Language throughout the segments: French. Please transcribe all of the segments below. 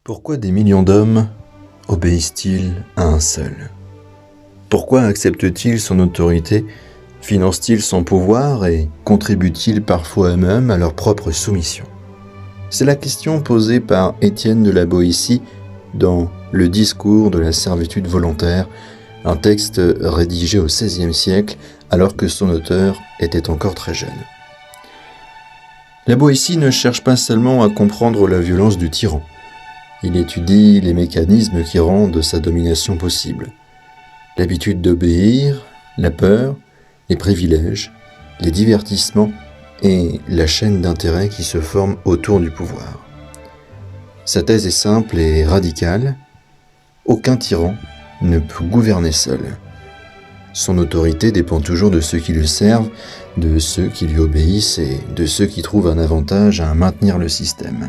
Pourquoi des millions d'hommes obéissent-ils à un seul? Pourquoi acceptent-ils son autorité, financent-ils son pouvoir et contribuent-ils parfois eux-mêmes à leur propre soumission? C'est la question posée par Étienne de la Boétie dans Le discours de la servitude volontaire, un texte rédigé au XVIe siècle alors que son auteur était encore très jeune. La Boétie ne cherche pas seulement à comprendre la violence du tyran. Il étudie les mécanismes qui rendent sa domination possible. L'habitude d'obéir, la peur, les privilèges, les divertissements et la chaîne d'intérêts qui se forme autour du pouvoir. Sa thèse est simple et radicale. Aucun tyran ne peut gouverner seul. Son autorité dépend toujours de ceux qui le servent, de ceux qui lui obéissent et de ceux qui trouvent un avantage à maintenir le système.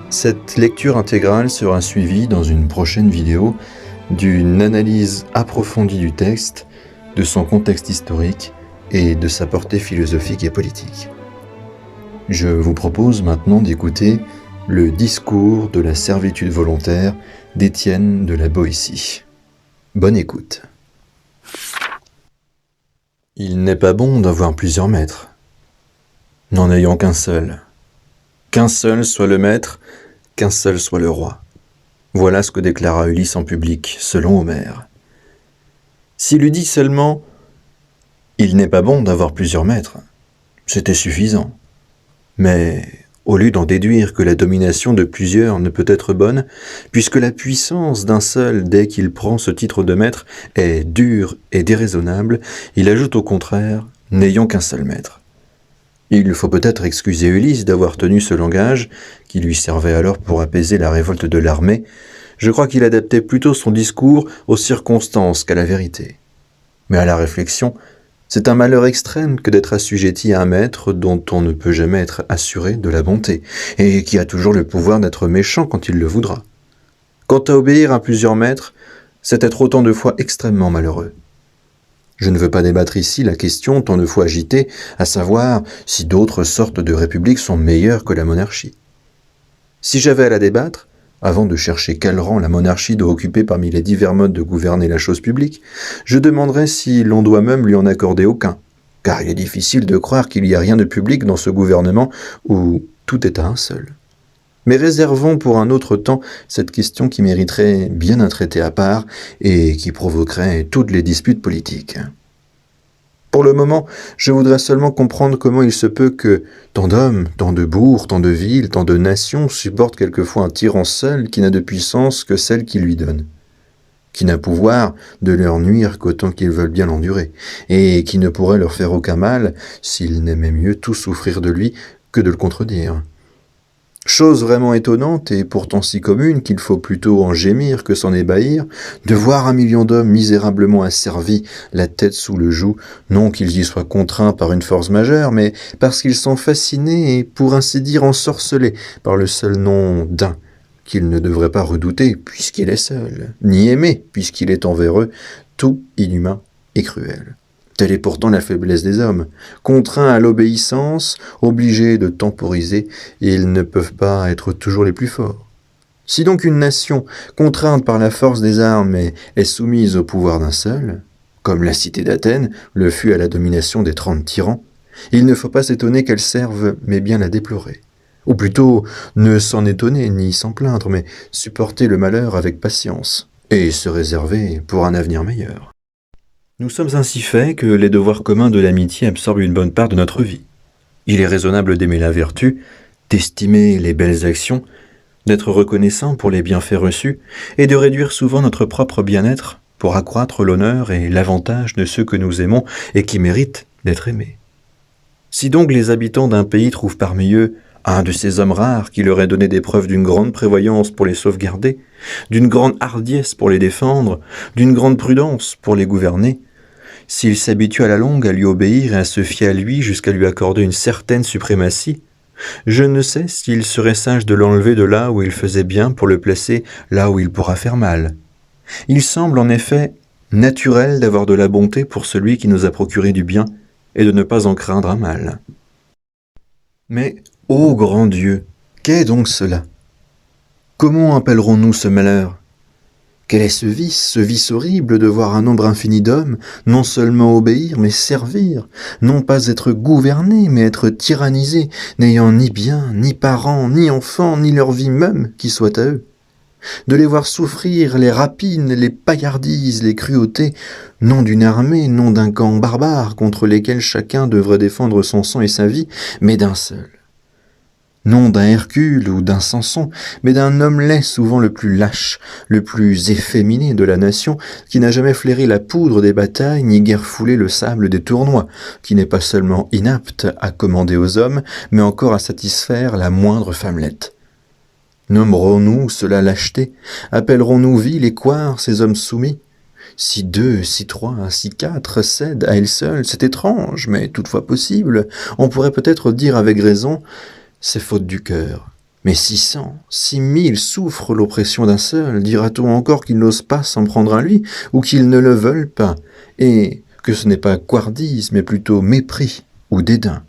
Cette lecture intégrale sera suivie dans une prochaine vidéo d'une analyse approfondie du texte, de son contexte historique et de sa portée philosophique et politique. Je vous propose maintenant d'écouter le discours de la servitude volontaire d'Étienne de la Boétie. Bonne écoute. Il n'est pas bon d'avoir plusieurs maîtres, n'en ayant qu'un seul. Qu'un seul soit le maître, qu'un seul soit le roi. Voilà ce que déclara Ulysse en public, selon Homère. S'il eût dit seulement « Il n'est pas bon d'avoir plusieurs maîtres », c'était suffisant. Mais au lieu d'en déduire que la domination de plusieurs ne peut être bonne, puisque la puissance d'un seul, dès qu'il prend ce titre de maître, est dure et déraisonnable, il ajoute au contraire « N'ayons qu'un seul maître ». Il faut peut-être excuser Ulysse d'avoir tenu ce langage, qui lui servait alors pour apaiser la révolte de l'armée. Je crois qu'il adaptait plutôt son discours aux circonstances qu'à la vérité. Mais à la réflexion, c'est un malheur extrême que d'être assujetti à un maître dont on ne peut jamais être assuré de la bonté, et qui a toujours le pouvoir d'être méchant quand il le voudra. Quant à obéir à plusieurs maîtres, c'est être autant de fois extrêmement malheureux. Je ne veux pas débattre ici la question tant de fois agitée, à savoir si d'autres sortes de républiques sont meilleures que la monarchie. Si j'avais à la débattre, avant de chercher quel rang la monarchie doit occuper parmi les divers modes de gouverner la chose publique, je demanderais si l'on doit même lui en accorder aucun, car il est difficile de croire qu'il n'y a rien de public dans ce gouvernement où tout est à un seul. Mais réservons pour un autre temps cette question qui mériterait bien un traité à part et qui provoquerait toutes les disputes politiques. Pour le moment, je voudrais seulement comprendre comment il se peut que tant d'hommes, tant de bourgs, tant de villes, tant de nations supportent quelquefois un tyran seul qui n'a de puissance que celle qu'il lui donne, qui n'a pouvoir de leur nuire qu'autant qu'ils veulent bien l'endurer, et qui ne pourrait leur faire aucun mal s'ils n'aimaient mieux tout souffrir de lui que de le contredire. Chose vraiment étonnante et pourtant si commune qu'il faut plutôt en gémir que s'en ébahir, de voir un million d'hommes misérablement asservis, la tête sous le joug, non qu'ils y soient contraints par une force majeure, mais parce qu'ils sont fascinés et pour ainsi dire ensorcelés par le seul nom d'un, qu'ils ne devraient pas redouter puisqu'il est seul, ni aimer puisqu'il est envers eux tout inhumain et cruel. Telle est pourtant la faiblesse des hommes. Contraints à l'obéissance, obligés de temporiser, ils ne peuvent pas être toujours les plus forts. Si donc une nation, contrainte par la force des armes, est soumise au pouvoir d'un seul, comme la cité d'Athènes le fut à la domination des 30 tyrans, il ne faut pas s'étonner qu'elle serve, mais bien la déplorer. Ou plutôt, ne s'en étonner ni s'en plaindre, mais supporter le malheur avec patience, et se réserver pour un avenir meilleur. Nous sommes ainsi faits que les devoirs communs de l'amitié absorbent une bonne part de notre vie. Il est raisonnable d'aimer la vertu, d'estimer les belles actions, d'être reconnaissant pour les bienfaits reçus, et de réduire souvent notre propre bien-être pour accroître l'honneur et l'avantage de ceux que nous aimons et qui méritent d'être aimés. Si donc les habitants d'un pays trouvent parmi eux un de ces hommes rares qui leur ait donné des preuves d'une grande prévoyance pour les sauvegarder, d'une grande hardiesse pour les défendre, d'une grande prudence pour les gouverner, s'ils s'habituent à la longue à lui obéir et à se fier à lui jusqu'à lui accorder une certaine suprématie, je ne sais s'il serait sage de l'enlever de là où il faisait bien pour le placer là où il pourra faire mal. Il semble en effet naturel d'avoir de la bonté pour celui qui nous a procuré du bien et de ne pas en craindre un mal. Mais, ô grand Dieu, qu'est donc cela? Comment appellerons-nous ce malheur? Quel est ce vice horrible de voir un nombre infini d'hommes non seulement obéir, mais servir, non pas être gouvernés, mais être tyrannisés, n'ayant ni bien, ni parents, ni enfants, ni leur vie même qui soit à eux? De les voir souffrir les rapines, les paillardises, les cruautés, non d'une armée, non d'un camp barbare contre lesquels chacun devrait défendre son sang et sa vie, mais d'un seul. Non d'un Hercule ou d'un Samson, mais d'un homme laid souvent le plus lâche, le plus efféminé de la nation, qui n'a jamais flairé la poudre des batailles, ni guère foulé le sable des tournois, qui n'est pas seulement inapte à commander aux hommes, mais encore à satisfaire la moindre femmelette. Nommerons-nous cela lâcheté? Appellerons-nous vil et couard ces hommes soumis? Si 2, si 3, si 4 cèdent à elles seules, c'est étrange, mais toutefois possible. On pourrait peut-être dire avec raison, c'est faute du cœur. Mais 600, 6000 souffrent l'oppression d'un seul, dira-t-on encore qu'ils n'osent pas s'en prendre à lui, ou qu'ils ne le veulent pas, et que ce n'est pas couardise, mais plutôt mépris ou dédain.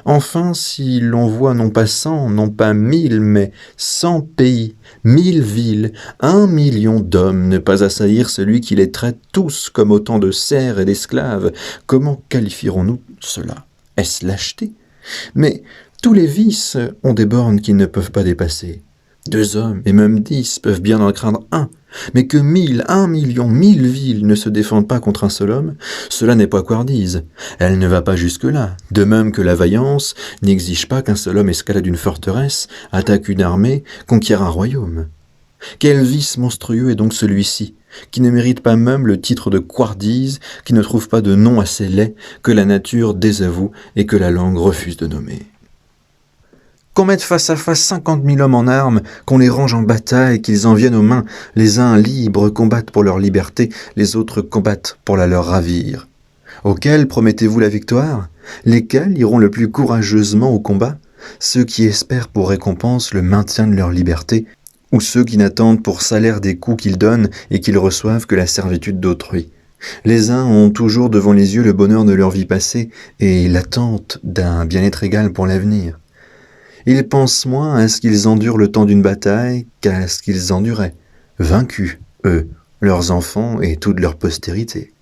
Enfin, si l'on voit non pas 100, non pas 1000, mais 100 pays, 1000 villes, 1 million d'hommes ne pas assaillir celui qui les traite tous comme autant de serfs et d'esclaves, comment qualifierons-nous cela? Est-ce lâcheté? Mais tous les vices ont des bornes qu'ils ne peuvent pas dépasser. 2 hommes, et même 10, peuvent bien en craindre un, mais que 1000, 1 million, 1000 villes ne se défendent pas contre un seul homme, cela n'est pas couardise. Elle ne va pas jusque-là, de même que la vaillance n'exige pas qu'un seul homme escalade une forteresse, attaque une armée, conquiert un royaume. Quel vice monstrueux est donc celui-ci, qui ne mérite pas même le titre de couardise, qui ne trouve pas de nom assez laid, que la nature désavoue et que la langue refuse de nommer? Qu'on mette face à face 50 000 hommes en armes, qu'on les range en bataille, qu'ils en viennent aux mains, les uns libres combattent pour leur liberté, les autres combattent pour la leur ravir. Auxquels promettez-vous la victoire? Lesquels iront le plus courageusement au combat? Ceux qui espèrent pour récompense le maintien de leur liberté, ou ceux qui n'attendent pour salaire des coups qu'ils donnent et qu'ils reçoivent que la servitude d'autrui? Les uns ont toujours devant les yeux le bonheur de leur vie passée et l'attente d'un bien-être égal pour l'avenir. Ils pensent moins à ce qu'ils endurent le temps d'une bataille qu'à ce qu'ils enduraient, vaincus, eux, leurs enfants et toute leur postérité.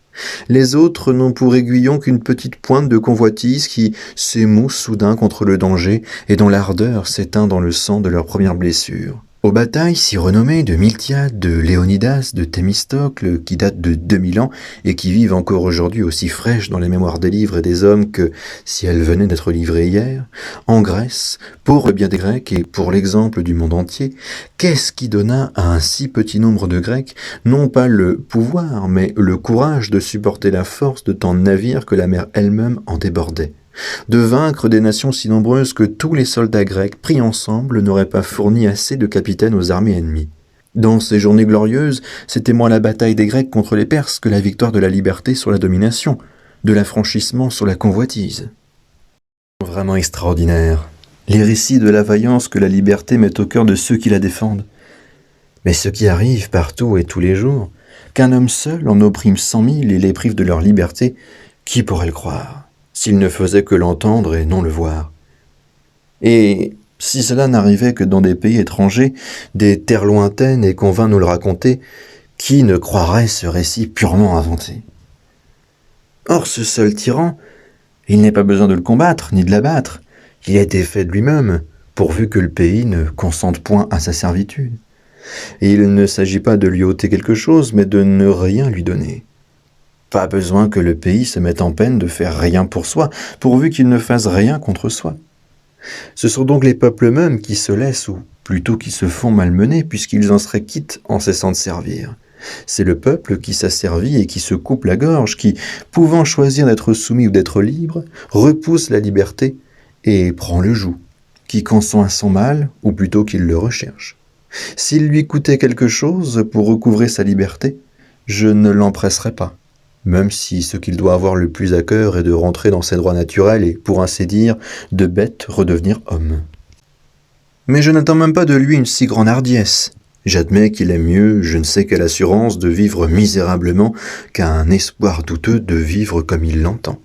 Les autres n'ont pour aiguillon qu'une petite pointe de convoitise qui s'émousse soudain contre le danger et dont l'ardeur s'éteint dans le sang de leur première blessure. Aux batailles si renommées de Miltiade, de Léonidas, de Thémistocle, qui datent de 2000 ans et qui vivent encore aujourd'hui aussi fraîches dans les mémoires des livres et des hommes que si elles venaient d'être livrées hier, en Grèce, pour le bien des Grecs et pour l'exemple du monde entier, qu'est-ce qui donna à un si petit nombre de Grecs non pas le pouvoir, mais le courage de supporter la force de tant de navires que la mer elle-même en débordait? De vaincre des nations si nombreuses que tous les soldats grecs pris ensemble n'auraient pas fourni assez de capitaines aux armées ennemies. Dans ces journées glorieuses, c'était moins la bataille des Grecs contre les Perses que la victoire de la liberté sur la domination, de l'affranchissement sur la convoitise. Vraiment extraordinaire, les récits de la vaillance que la liberté met au cœur de ceux qui la défendent. Mais ce qui arrive partout et tous les jours, qu'un homme seul en opprime 100 000 et les prive de leur liberté, qui pourrait le croire s'il ne faisait que l'entendre et non le voir? Et si cela n'arrivait que dans des pays étrangers, des terres lointaines et qu'on vint nous le raconter, qui ne croirait ce récit purement inventé? Or ce seul tyran, il n'est pas besoin de le combattre ni de l'abattre, il a été fait de lui-même, pourvu que le pays ne consente point à sa servitude. Et il ne s'agit pas de lui ôter quelque chose, mais de ne rien lui donner. Pas besoin que le pays se mette en peine de faire rien pour soi, pourvu qu'il ne fasse rien contre soi. Ce sont donc les peuples eux-mêmes qui se laissent, ou plutôt qui se font malmener, puisqu'ils en seraient quittes en cessant de servir. C'est le peuple qui s'asservit et qui se coupe la gorge, qui, pouvant choisir d'être soumis ou d'être libre, repousse la liberté et prend le joug, qui consent à son mal, ou plutôt qu'il le recherche. S'il lui coûtait quelque chose pour recouvrer sa liberté, je ne l'empresserais pas. Même si ce qu'il doit avoir le plus à cœur est de rentrer dans ses droits naturels et, pour ainsi dire, de bête redevenir homme. Mais je n'attends même pas de lui une si grande hardiesse. J'admets qu'il est mieux, je ne sais quelle assurance, de vivre misérablement qu'un espoir douteux de vivre comme il l'entend.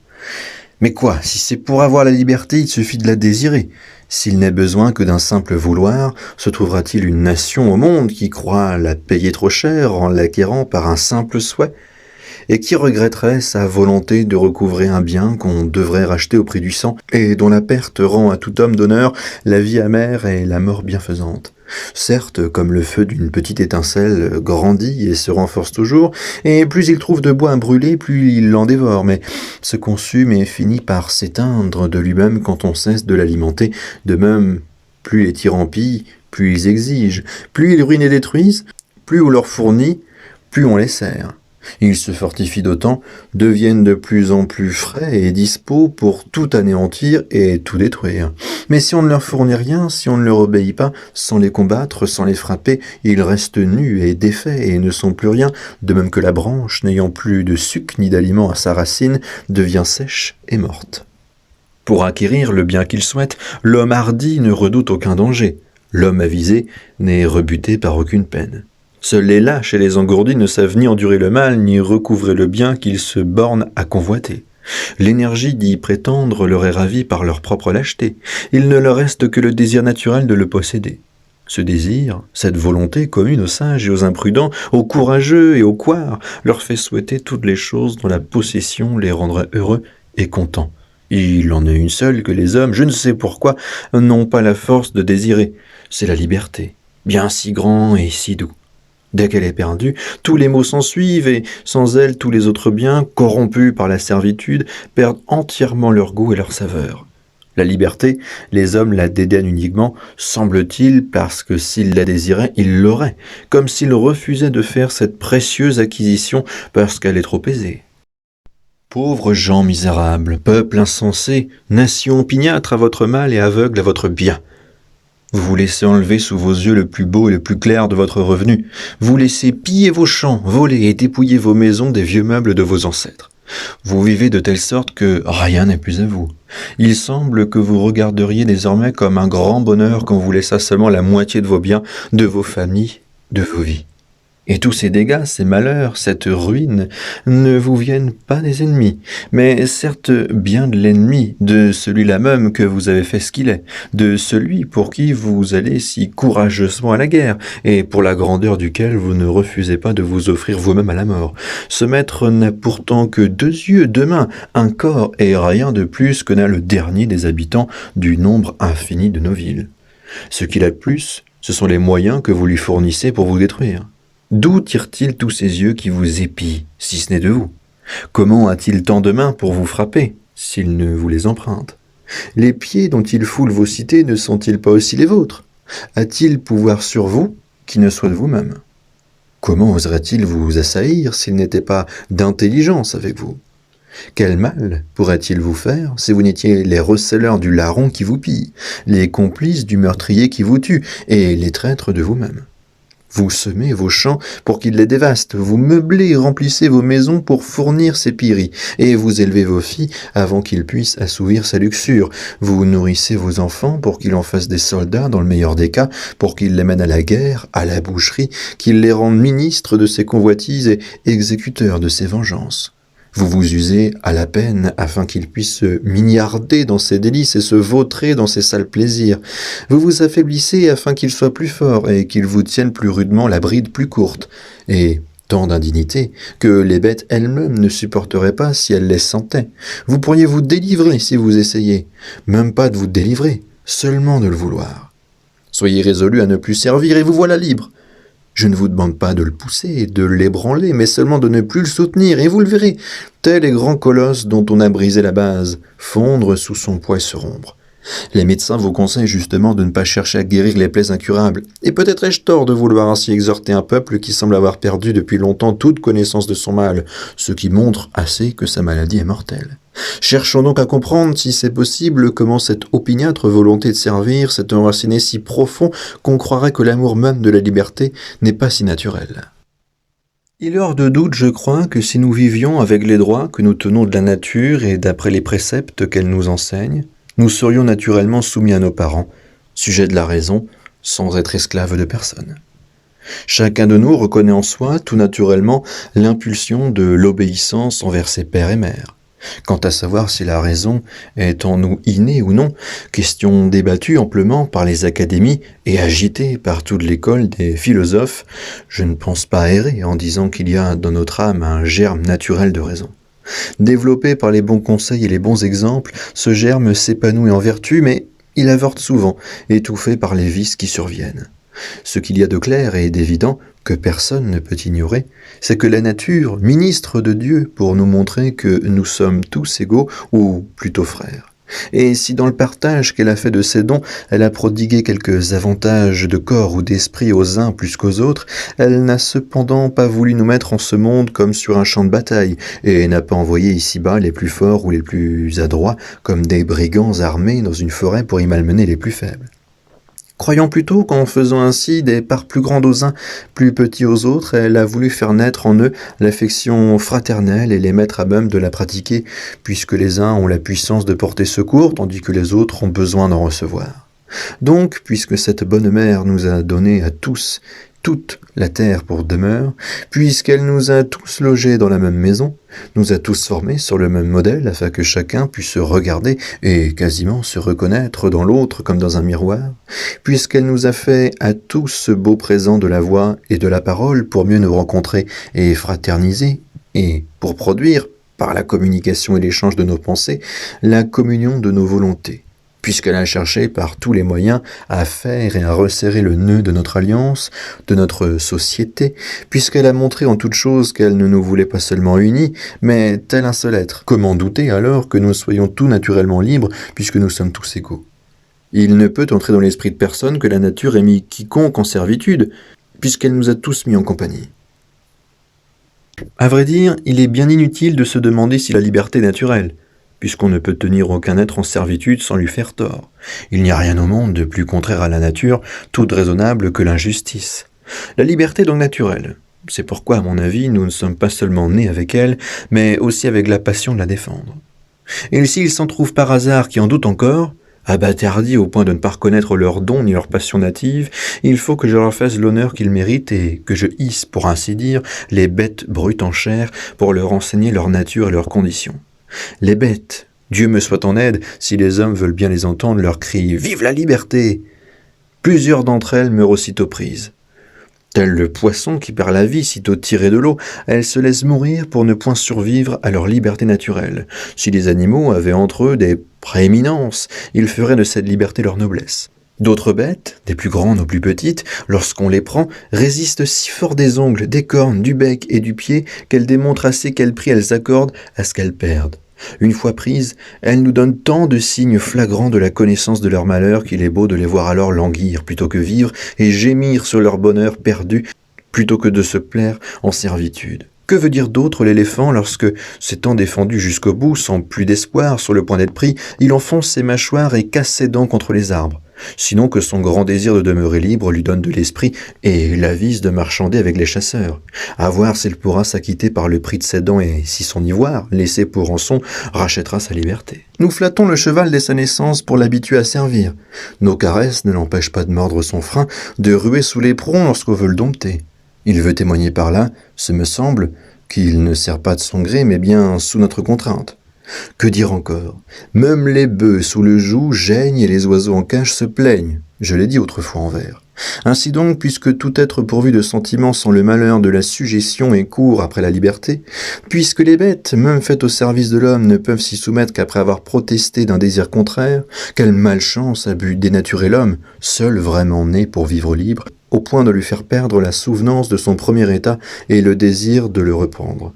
Mais quoi, si c'est pour avoir la liberté, il suffit de la désirer. S'il n'est besoin que d'un simple vouloir, se trouvera-t-il une nation au monde qui croit la payer trop cher en l'acquérant par un simple souhait, et qui regretterait sa volonté de recouvrer un bien qu'on devrait racheter au prix du sang, et dont la perte rend à tout homme d'honneur la vie amère et la mort bienfaisante. Certes, comme le feu d'une petite étincelle grandit et se renforce toujours, et plus il trouve de bois à brûler, plus il l'en dévore, mais se consume et finit par s'éteindre de lui-même quand on cesse de l'alimenter. De même, plus les tyrans pillent, plus ils exigent, plus ils ruinent et détruisent, plus on leur fournit, plus on les sert. Ils se fortifient d'autant, deviennent de plus en plus frais et dispos pour tout anéantir et tout détruire. Mais si on ne leur fournit rien, si on ne leur obéit pas, sans les combattre, sans les frapper, ils restent nus et défaits et ne sont plus rien, de même que la branche, n'ayant plus de suc ni d'aliment à sa racine, devient sèche et morte. Pour acquérir le bien qu'il souhaite, l'homme hardi ne redoute aucun danger. L'homme avisé n'est rebuté par aucune peine. Seuls les lâches et les engourdis ne savent ni endurer le mal, ni recouvrer le bien qu'ils se bornent à convoiter. L'énergie d'y prétendre leur est ravie par leur propre lâcheté. Il ne leur reste que le désir naturel de le posséder. Ce désir, cette volonté commune aux sages et aux imprudents, aux courageux et aux couards, leur fait souhaiter toutes les choses dont la possession les rendrait heureux et contents. Il en est une seule que les hommes, je ne sais pourquoi, n'ont pas la force de désirer. C'est la liberté, bien si grand et si doux. Dès qu'elle est perdue, tous les maux s'ensuivent et sans elle, tous les autres biens, corrompus par la servitude, perdent entièrement leur goût et leur saveur. La liberté, les hommes la dédaignent uniquement, semble-t-il, parce que s'ils la désiraient, ils l'auraient, comme s'ils refusaient de faire cette précieuse acquisition parce qu'elle est trop aisée. Pauvres gens misérables, peuple insensé, nation opiniâtre à votre mal et aveugle à votre bien. Vous vous laissez enlever sous vos yeux le plus beau et le plus clair de votre revenu. Vous laissez piller vos champs, voler et dépouiller vos maisons des vieux meubles de vos ancêtres. Vous vivez de telle sorte que rien n'est plus à vous. Il semble que vous regarderiez désormais comme un grand bonheur qu'on vous laissa seulement la moitié de vos biens, de vos familles, de vos vies. Et tous ces dégâts, ces malheurs, cette ruine ne vous viennent pas des ennemis, mais certes bien de l'ennemi, de celui-là même que vous avez fait ce qu'il est, de celui pour qui vous allez si courageusement à la guerre, et pour la grandeur duquel vous ne refusez pas de vous offrir vous-même à la mort. Ce maître n'a pourtant que 2 yeux, 2 mains, un corps, et rien de plus que n'a le dernier des habitants du nombre infini de nos villes. Ce qu'il a de plus, ce sont les moyens que vous lui fournissez pour vous détruire. D'où tire-t-il tous ces yeux qui vous épient, si ce n'est de vous? Comment a-t-il tant de mains pour vous frapper, s'il ne vous les emprunte? Les pieds dont il foule vos cités ne sont-ils pas aussi les vôtres? A-t-il pouvoir sur vous qui ne soit de vous-même? Comment oserait-il vous assaillir s'il n'était pas d'intelligence avec vous? Quel mal pourrait-il vous faire si vous n'étiez les receleurs du larron qui vous pille, les complices du meurtrier qui vous tue, et les traîtres de vous-même? Vous semez vos champs pour qu'ils les dévastent, vous meublez et remplissez vos maisons pour fournir ses pilleries, et vous élevez vos filles avant qu'ils puissent assouvir sa luxure. Vous nourrissez vos enfants pour qu'ils en fassent des soldats dans le meilleur des cas, pour qu'ils les mènent à la guerre, à la boucherie, qu'ils les rendent ministres de ses convoitises et exécuteurs de ses vengeances. Vous vous usez à la peine afin qu'il puisse se mignarder dans ses délices et se vautrer dans ses sales plaisirs. Vous vous affaiblissez afin qu'il soit plus fort et qu'il vous tienne plus rudement la bride plus courte. Et tant d'indignité que les bêtes elles-mêmes ne supporteraient pas si elles les sentaient. Vous pourriez vous délivrer si vous essayez. Même pas de vous délivrer, seulement de le vouloir. Soyez résolu à ne plus servir et vous voilà libre. Je ne vous demande pas de le pousser, de l'ébranler, mais seulement de ne plus le soutenir, et vous le verrez, tel est grand colosse dont on a brisé la base, fondre sous son poids et se rompre. Les médecins vous conseillent justement de ne pas chercher à guérir les plaies incurables, et peut-être ai-je tort de vouloir ainsi exhorter un peuple qui semble avoir perdu depuis longtemps toute connaissance de son mal, ce qui montre assez que sa maladie est mortelle. Cherchons donc à comprendre, si c'est possible, comment cette opiniâtre volonté de servir s'est enracinée si profond qu'on croirait que l'amour même de la liberté n'est pas si naturel. Il est hors de doute, je crois, que si nous vivions avec les droits que nous tenons de la nature et d'après les préceptes qu'elle nous enseigne, nous serions naturellement soumis à nos parents, sujets de la raison, sans être esclaves de personne. Chacun de nous reconnaît en soi, tout naturellement, l'impulsion de l'obéissance envers ses pères et mères. Quant à savoir si la raison est en nous innée ou non, question débattue amplement par les académies et agitée par toute l'école des philosophes, je ne pense pas errer en disant qu'il y a dans notre âme un germe naturel de raison. Développé par les bons conseils et les bons exemples, ce germe s'épanouit en vertu, mais il avorte souvent, étouffé par les vices qui surviennent. Ce qu'il y a de clair et d'évident, que personne ne peut ignorer, c'est que la nature ministre de Dieu pour nous montrer que nous sommes tous égaux, ou plutôt frères. Et si dans le partage qu'elle a fait de ses dons, elle a prodigué quelques avantages de corps ou d'esprit aux uns plus qu'aux autres, elle n'a cependant pas voulu nous mettre en ce monde comme sur un champ de bataille, et n'a pas envoyé ici-bas les plus forts ou les plus adroits comme des brigands armés dans une forêt pour y malmener les plus faibles. Croyons plutôt qu'en faisant ainsi des parts plus grandes aux uns, plus petits aux autres, elle a voulu faire naître en eux l'affection fraternelle et les mettre à même de la pratiquer, puisque les uns ont la puissance de porter secours, tandis que les autres ont besoin d'en recevoir. Donc, puisque cette bonne mère nous a donné à tous toute la terre pour demeure, puisqu'elle nous a tous logés dans la même maison, nous a tous formés sur le même modèle afin que chacun puisse se regarder et quasiment se reconnaître dans l'autre comme dans un miroir, puisqu'elle nous a fait à tous ce beau présent de la voix et de la parole pour mieux nous rencontrer et fraterniser, et pour produire, par la communication et l'échange de nos pensées, la communion de nos volontés. Puisqu'elle a cherché par tous les moyens à faire et à resserrer le nœud de notre alliance, de notre société, puisqu'elle a montré en toute chose qu'elle ne nous voulait pas seulement unis, mais tel un seul être. Comment douter alors que nous soyons tout naturellement libres, puisque nous sommes tous égaux? Il ne peut entrer dans l'esprit de personne que la nature ait mis quiconque en servitude, puisqu'elle nous a tous mis en compagnie. À vrai dire, il est bien inutile de se demander si la liberté est naturelle, puisqu'on ne peut tenir aucun être en servitude sans lui faire tort. Il n'y a rien au monde de plus contraire à la nature, toute raisonnable que l'injustice. La liberté est donc naturelle. C'est pourquoi, à mon avis, nous ne sommes pas seulement nés avec elle, mais aussi avec la passion de la défendre. Et s'il s'en trouve par hasard qui en doutent encore, abâtardis au point de ne pas reconnaître leurs dons ni leur passion native, il faut que je leur fasse l'honneur qu'ils méritent et que je hisse, pour ainsi dire, les bêtes brutes en chair pour leur enseigner leur nature et leurs conditions. Les bêtes, Dieu me soit en aide, si les hommes veulent bien les entendre, leur crient « Vive la liberté !» Plusieurs d'entre elles meurent aussitôt prises. Tel le poisson qui perd la vie sitôt tiré de l'eau, elles se laissent mourir pour ne point survivre à leur liberté naturelle. Si les animaux avaient entre eux des prééminences, ils feraient de cette liberté leur noblesse. D'autres bêtes, des plus grandes aux plus petites, lorsqu'on les prend, résistent si fort des ongles, des cornes, du bec et du pied qu'elles démontrent assez quel prix elles accordent à ce qu'elles perdent. Une fois prises, elles nous donnent tant de signes flagrants de la connaissance de leur malheur qu'il est beau de les voir alors languir plutôt que vivre et gémir sur leur bonheur perdu plutôt que de se plaire en servitude. Que veut dire d'autre l'éléphant lorsque, s'étant défendu jusqu'au bout, sans plus d'espoir, sur le point d'être pris, il enfonce ses mâchoires et casse ses dents contre les arbres? Sinon que son grand désir de demeurer libre lui donne de l'esprit et l'avise de marchander avec les chasseurs. À voir s'il pourra s'acquitter par le prix de ses dents et si son ivoire, laissé pour rançon, rachètera sa liberté. Nous flattons le cheval dès sa naissance pour l'habituer à servir. Nos caresses ne l'empêchent pas de mordre son frein, de ruer sous l'éperon lorsqu'on veut le dompter. Il veut témoigner par là, ce me semble, qu'il ne sert pas de son gré, mais bien sous notre contrainte. Que dire encore? Même les bœufs sous le joug geignent et les oiseaux en cage se plaignent. Je l'ai dit autrefois en vers. Ainsi donc, puisque tout être pourvu de sentiments sent le malheur de la sujétion et court après la liberté, puisque les bêtes, même faites au service de l'homme, ne peuvent s'y soumettre qu'après avoir protesté d'un désir contraire, quelle malchance a pu dénaturer l'homme, seul vraiment né pour vivre libre, au point de lui faire perdre la souvenance de son premier état et le désir de le reprendre.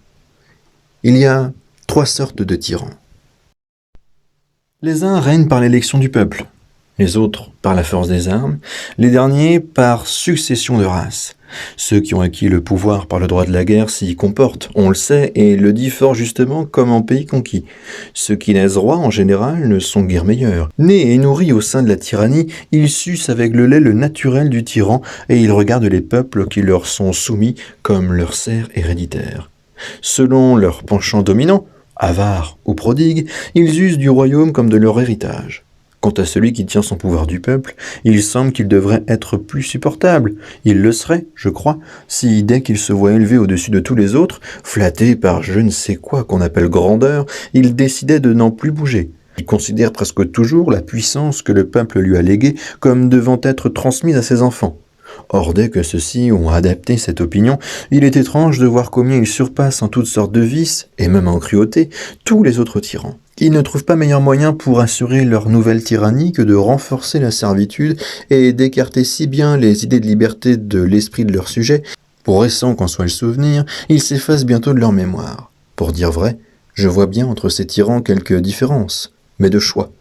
Il y a 3 sortes de tyrans. Les uns règnent par l'élection du peuple, les autres par la force des armes, les derniers par succession de races. Ceux qui ont acquis le pouvoir par le droit de la guerre s'y comportent, on le sait, et le dit fort justement comme en pays conquis. Ceux qui naissent rois, en général, ne sont guère meilleurs. Nés et nourris au sein de la tyrannie, ils sucent avec le lait le naturel du tyran, et ils regardent les peuples qui leur sont soumis comme leur serfs héréditaires. Selon leur penchant dominant, avares ou prodigues, ils usent du royaume comme de leur héritage. Quant à celui qui tient son pouvoir du peuple, il semble qu'il devrait être plus supportable. Il le serait, je crois, si dès qu'il se voit élevé au-dessus de tous les autres, flatté par je ne sais quoi qu'on appelle grandeur, il décidait de n'en plus bouger. Il considère presque toujours la puissance que le peuple lui a léguée comme devant être transmise à ses enfants. Or, dès que ceux-ci ont adapté cette opinion, il est étrange de voir combien ils surpassent en toutes sortes de vices, et même en cruauté, tous les autres tyrans. Ils ne trouvent pas meilleur moyen pour assurer leur nouvelle tyrannie que de renforcer la servitude et d'écarter si bien les idées de liberté de l'esprit de leurs sujets, pour récent qu'en soit le souvenir, ils s'effacent bientôt de leur mémoire. Pour dire vrai, je vois bien entre ces tyrans quelques différences, mais de choix.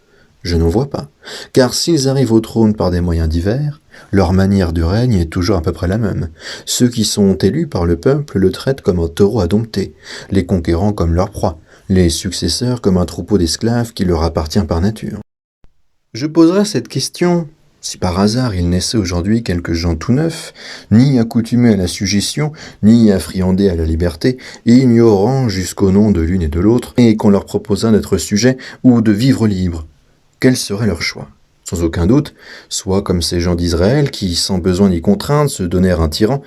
Je n'en vois pas, car s'ils arrivent au trône par des moyens divers, leur manière de règne est toujours à peu près la même. Ceux qui sont élus par le peuple le traitent comme un taureau à dompter, les conquérants comme leur proie, les successeurs comme un troupeau d'esclaves qui leur appartient par nature. Je poserai cette question, si par hasard il naissait aujourd'hui quelques gens tout neufs, ni accoutumés à la suggestion, ni affriandés à la liberté, et ignorant jusqu'au nom de l'une et de l'autre, et qu'on leur proposât d'être sujets ou de vivre libres. Quel serait leur choix? Sans aucun doute, soit comme ces gens d'Israël qui, sans besoin ni contrainte, se donnèrent un tyran.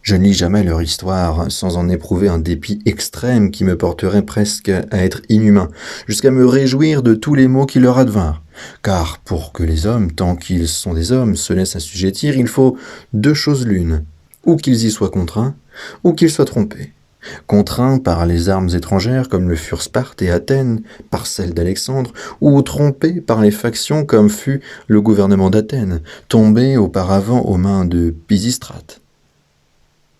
Je ne lis jamais leur histoire sans en éprouver un dépit extrême qui me porterait presque à être inhumain, jusqu'à me réjouir de tous les maux qui leur advinrent. Car pour que les hommes, tant qu'ils sont des hommes, se laissent assujettir, il faut deux choses l'une, ou qu'ils y soient contraints, ou qu'ils soient trompés. Contraints par les armes étrangères comme le furent Sparte et Athènes, par celles d'Alexandre, ou trompés par les factions comme fut le gouvernement d'Athènes, tombé auparavant aux mains de Pisistrate.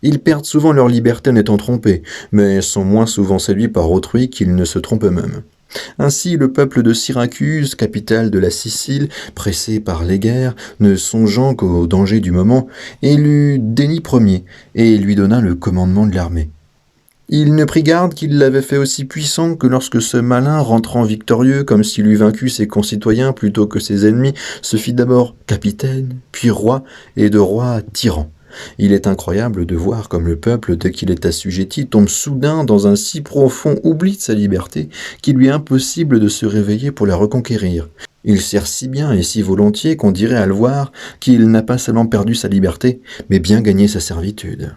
Ils perdent souvent leur liberté en étant trompés, mais sont moins souvent séduits par autrui qu'ils ne se trompent eux-mêmes. Ainsi, le peuple de Syracuse, capitale de la Sicile, pressé par les guerres, ne songeant qu'au danger du moment, élut Dénie Ier et lui donna le commandement de l'armée. Il ne prit garde qu'il l'avait fait aussi puissant que lorsque ce malin, rentrant victorieux comme s'il eût vaincu ses concitoyens plutôt que ses ennemis, se fit d'abord capitaine, puis roi, et de roi tyran. Il est incroyable de voir comme le peuple, dès qu'il est assujetti, tombe soudain dans un si profond oubli de sa liberté qu'il lui est impossible de se réveiller pour la reconquérir. Il sert si bien et si volontiers qu'on dirait à le voir qu'il n'a pas seulement perdu sa liberté, mais bien gagné sa servitude.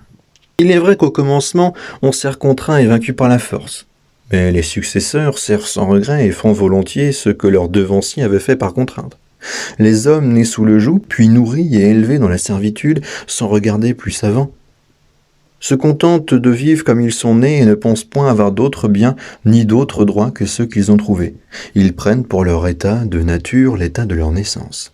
Il est vrai qu'au commencement, on sert contraint et vaincu par la force. Mais les successeurs servent sans regret et font volontiers ce que leurs devanciers avaient fait par contrainte. Les hommes nés sous le joug, puis nourris et élevés dans la servitude, sans regarder plus avant, se contentent de vivre comme ils sont nés et ne pensent point avoir d'autres biens ni d'autres droits que ceux qu'ils ont trouvés. Ils prennent pour leur état de nature l'état de leur naissance.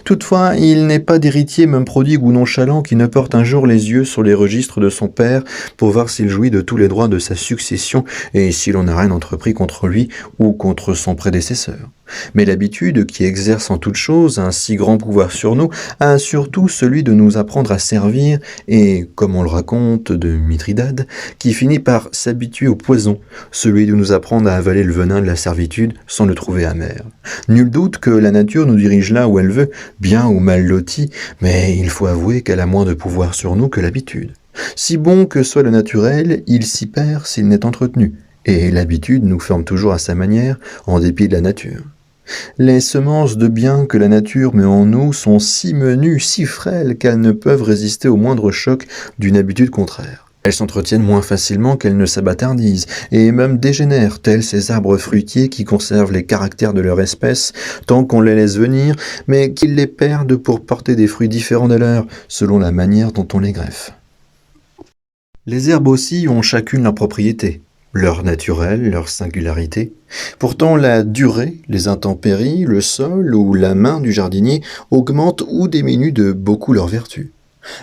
Toutefois, il n'est pas d'héritier, même prodigue ou nonchalant, qui ne porte un jour les yeux sur les registres de son père pour voir s'il jouit de tous les droits de sa succession et si l'on n'a rien entrepris contre lui ou contre son prédécesseur. Mais l'habitude, qui exerce en toute chose un si grand pouvoir sur nous, a surtout celui de nous apprendre à servir et, comme on le raconte de Mithridate, qui finit par s'habituer au poison, celui de nous apprendre à avaler le venin de la servitude sans le trouver amer. Nul doute que la nature nous dirige là où elle veut, bien ou mal lotis, mais il faut avouer qu'elle a moins de pouvoir sur nous que l'habitude. Si bon que soit le naturel, il s'y perd s'il n'est entretenu, et l'habitude nous forme toujours à sa manière, en dépit de la nature. Les semences de bien que la nature met en nous sont si menues, si frêles qu'elles ne peuvent résister au moindre choc d'une habitude contraire. Elles s'entretiennent moins facilement qu'elles ne s'abâtardisent, et même dégénèrent, tels ces arbres fruitiers qui conservent les caractères de leur espèce tant qu'on les laisse venir, mais qu'ils les perdent pour porter des fruits différents des leurs, selon la manière dont on les greffe. Les herbes aussi ont chacune leur propriété, leur naturel, leur singularité. Pourtant, la durée, les intempéries, le sol ou la main du jardinier augmentent ou diminuent de beaucoup leurs vertus.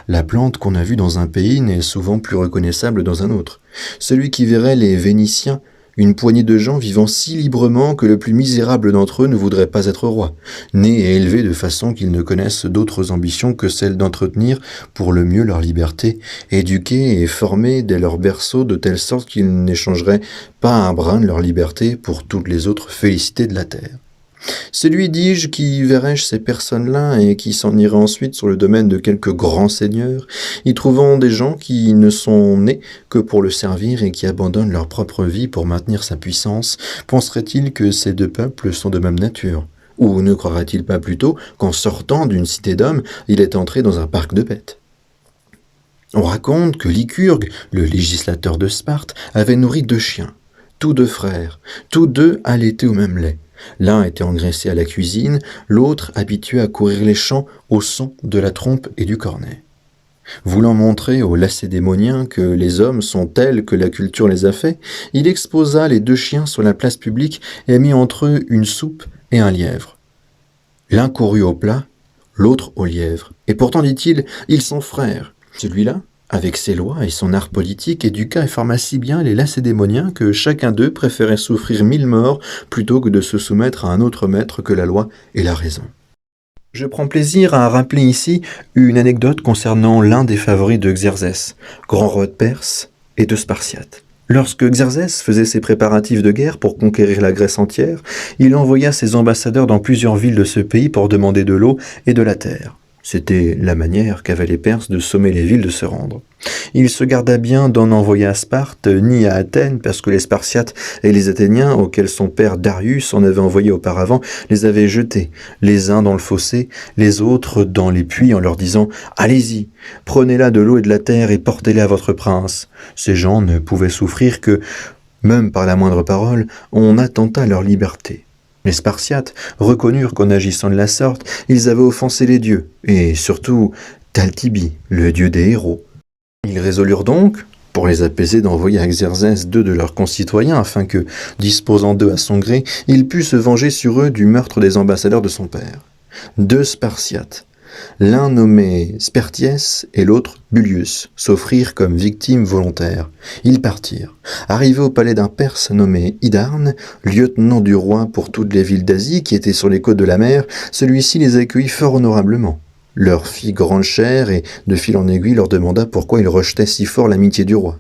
La plante qu'on a vue dans un pays n'est souvent plus reconnaissable dans un autre. Celui qui verrait les Vénitiens, une poignée de gens vivant si librement que le plus misérable d'entre eux ne voudrait pas être roi, nés et élevés de façon qu'ils ne connaissent d'autres ambitions que celle d'entretenir pour le mieux leur liberté, éduqués et formés dès leur berceau de telle sorte qu'ils n'échangeraient pas un brin de leur liberté pour toutes les autres félicités de la terre. Celui, dis-je, qui verrais ces personnes-là et qui s'en irait ensuite sur le domaine de quelques grands seigneurs, y trouvant des gens qui ne sont nés que pour le servir et qui abandonnent leur propre vie pour maintenir sa puissance, penserait-il que ces deux peuples sont de même nature? Ou ne croirait-il pas plutôt qu'en sortant d'une cité d'hommes, il est entré dans un parc de bêtes? On raconte que Lycurgue, le législateur de Sparte, avait nourri 2 chiens, tous 2 frères, tous 2 allaités au même lait. L'un était engraissé à la cuisine, l'autre habitué à courir les champs au son de la trompe et du cornet. Voulant montrer aux Lacédémoniens que les hommes sont tels que la culture les a faits, il exposa les 2 chiens sur la place publique et mit entre eux une soupe et un lièvre. L'un courut au plat, l'autre au lièvre. Et pourtant, dit-il, ils sont frères. Celui-là, avec ses lois et son art politique, éduqua et forma si bien les Lacédémoniens que chacun d'eux préférait souffrir 1000 morts plutôt que de se soumettre à un autre maître que la loi et la raison. Je prends plaisir à rappeler ici une anecdote concernant l'un des favoris de Xerxès, grand roi de Perse et de Spartiate. Lorsque Xerxès faisait ses préparatifs de guerre pour conquérir la Grèce entière, il envoya ses ambassadeurs dans plusieurs villes de ce pays pour demander de l'eau et de la terre. C'était la manière qu'avaient les Perses de sommer les villes de se rendre. Il se garda bien d'en envoyer à Sparte ni à Athènes, parce que les Spartiates et les Athéniens, auxquels son père Darius en avait envoyé auparavant, les avaient jetés, les uns dans le fossé, les autres dans les puits, en leur disant « Allez-y, prenez là de l'eau et de la terre et portez-les à votre prince ». Ces gens ne pouvaient souffrir que, même par la moindre parole, on attentât à leur liberté. Les Spartiates reconnurent qu'en agissant de la sorte, ils avaient offensé les dieux, et surtout Talthybi, le dieu des héros. Ils résolurent donc, pour les apaiser, d'envoyer à Xerxès 2 de leurs concitoyens, afin que, disposant d'eux à son gré, il pût se venger sur eux du meurtre des ambassadeurs de son père. 2 Spartiates, l'un nommé Spertiès et l'autre Bullius, s'offrirent comme victimes volontaires. Ils partirent. Arrivés au palais d'un Perse nommé Hydarne, lieutenant du roi pour toutes les villes d'Asie qui étaient sur les côtes de la mer, celui-ci les accueillit fort honorablement. Leur fit grande chère et, de fil en aiguille, leur demanda pourquoi ils rejetaient si fort l'amitié du roi.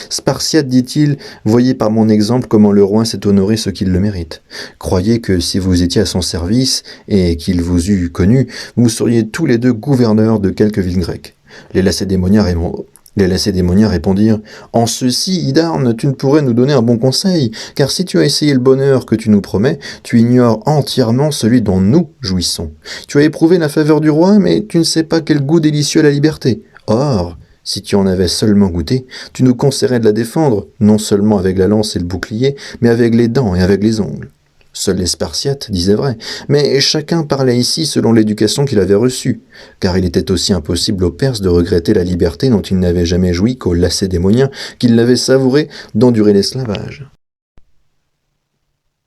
Spartiate, dit-il, voyez par mon exemple comment le roi s'est honoré ce qu'il le mérite. Croyez que si vous étiez à son service et qu'il vous eût connu, vous seriez tous les 2 gouverneurs de quelques villes grecques. Les Lacédémoniens répondirent « En ceci, Hydarne, tu ne pourrais nous donner un bon conseil, car si tu as essayé le bonheur que tu nous promets, tu ignores entièrement celui dont nous jouissons. Tu as éprouvé la faveur du roi, mais tu ne sais pas quel goût délicieux a la liberté. Or, si tu en avais seulement goûté, tu nous conseillerais de la défendre, non seulement avec la lance et le bouclier, mais avec les dents et avec les ongles. » Seuls les Spartiates disaient vrai, mais chacun parlait ici selon l'éducation qu'il avait reçue, car il était aussi impossible aux Perses de regretter la liberté dont ils n'avaient jamais joui qu'aux Lacédémoniens, qu'ils l'avaient savouré d'endurer l'esclavage.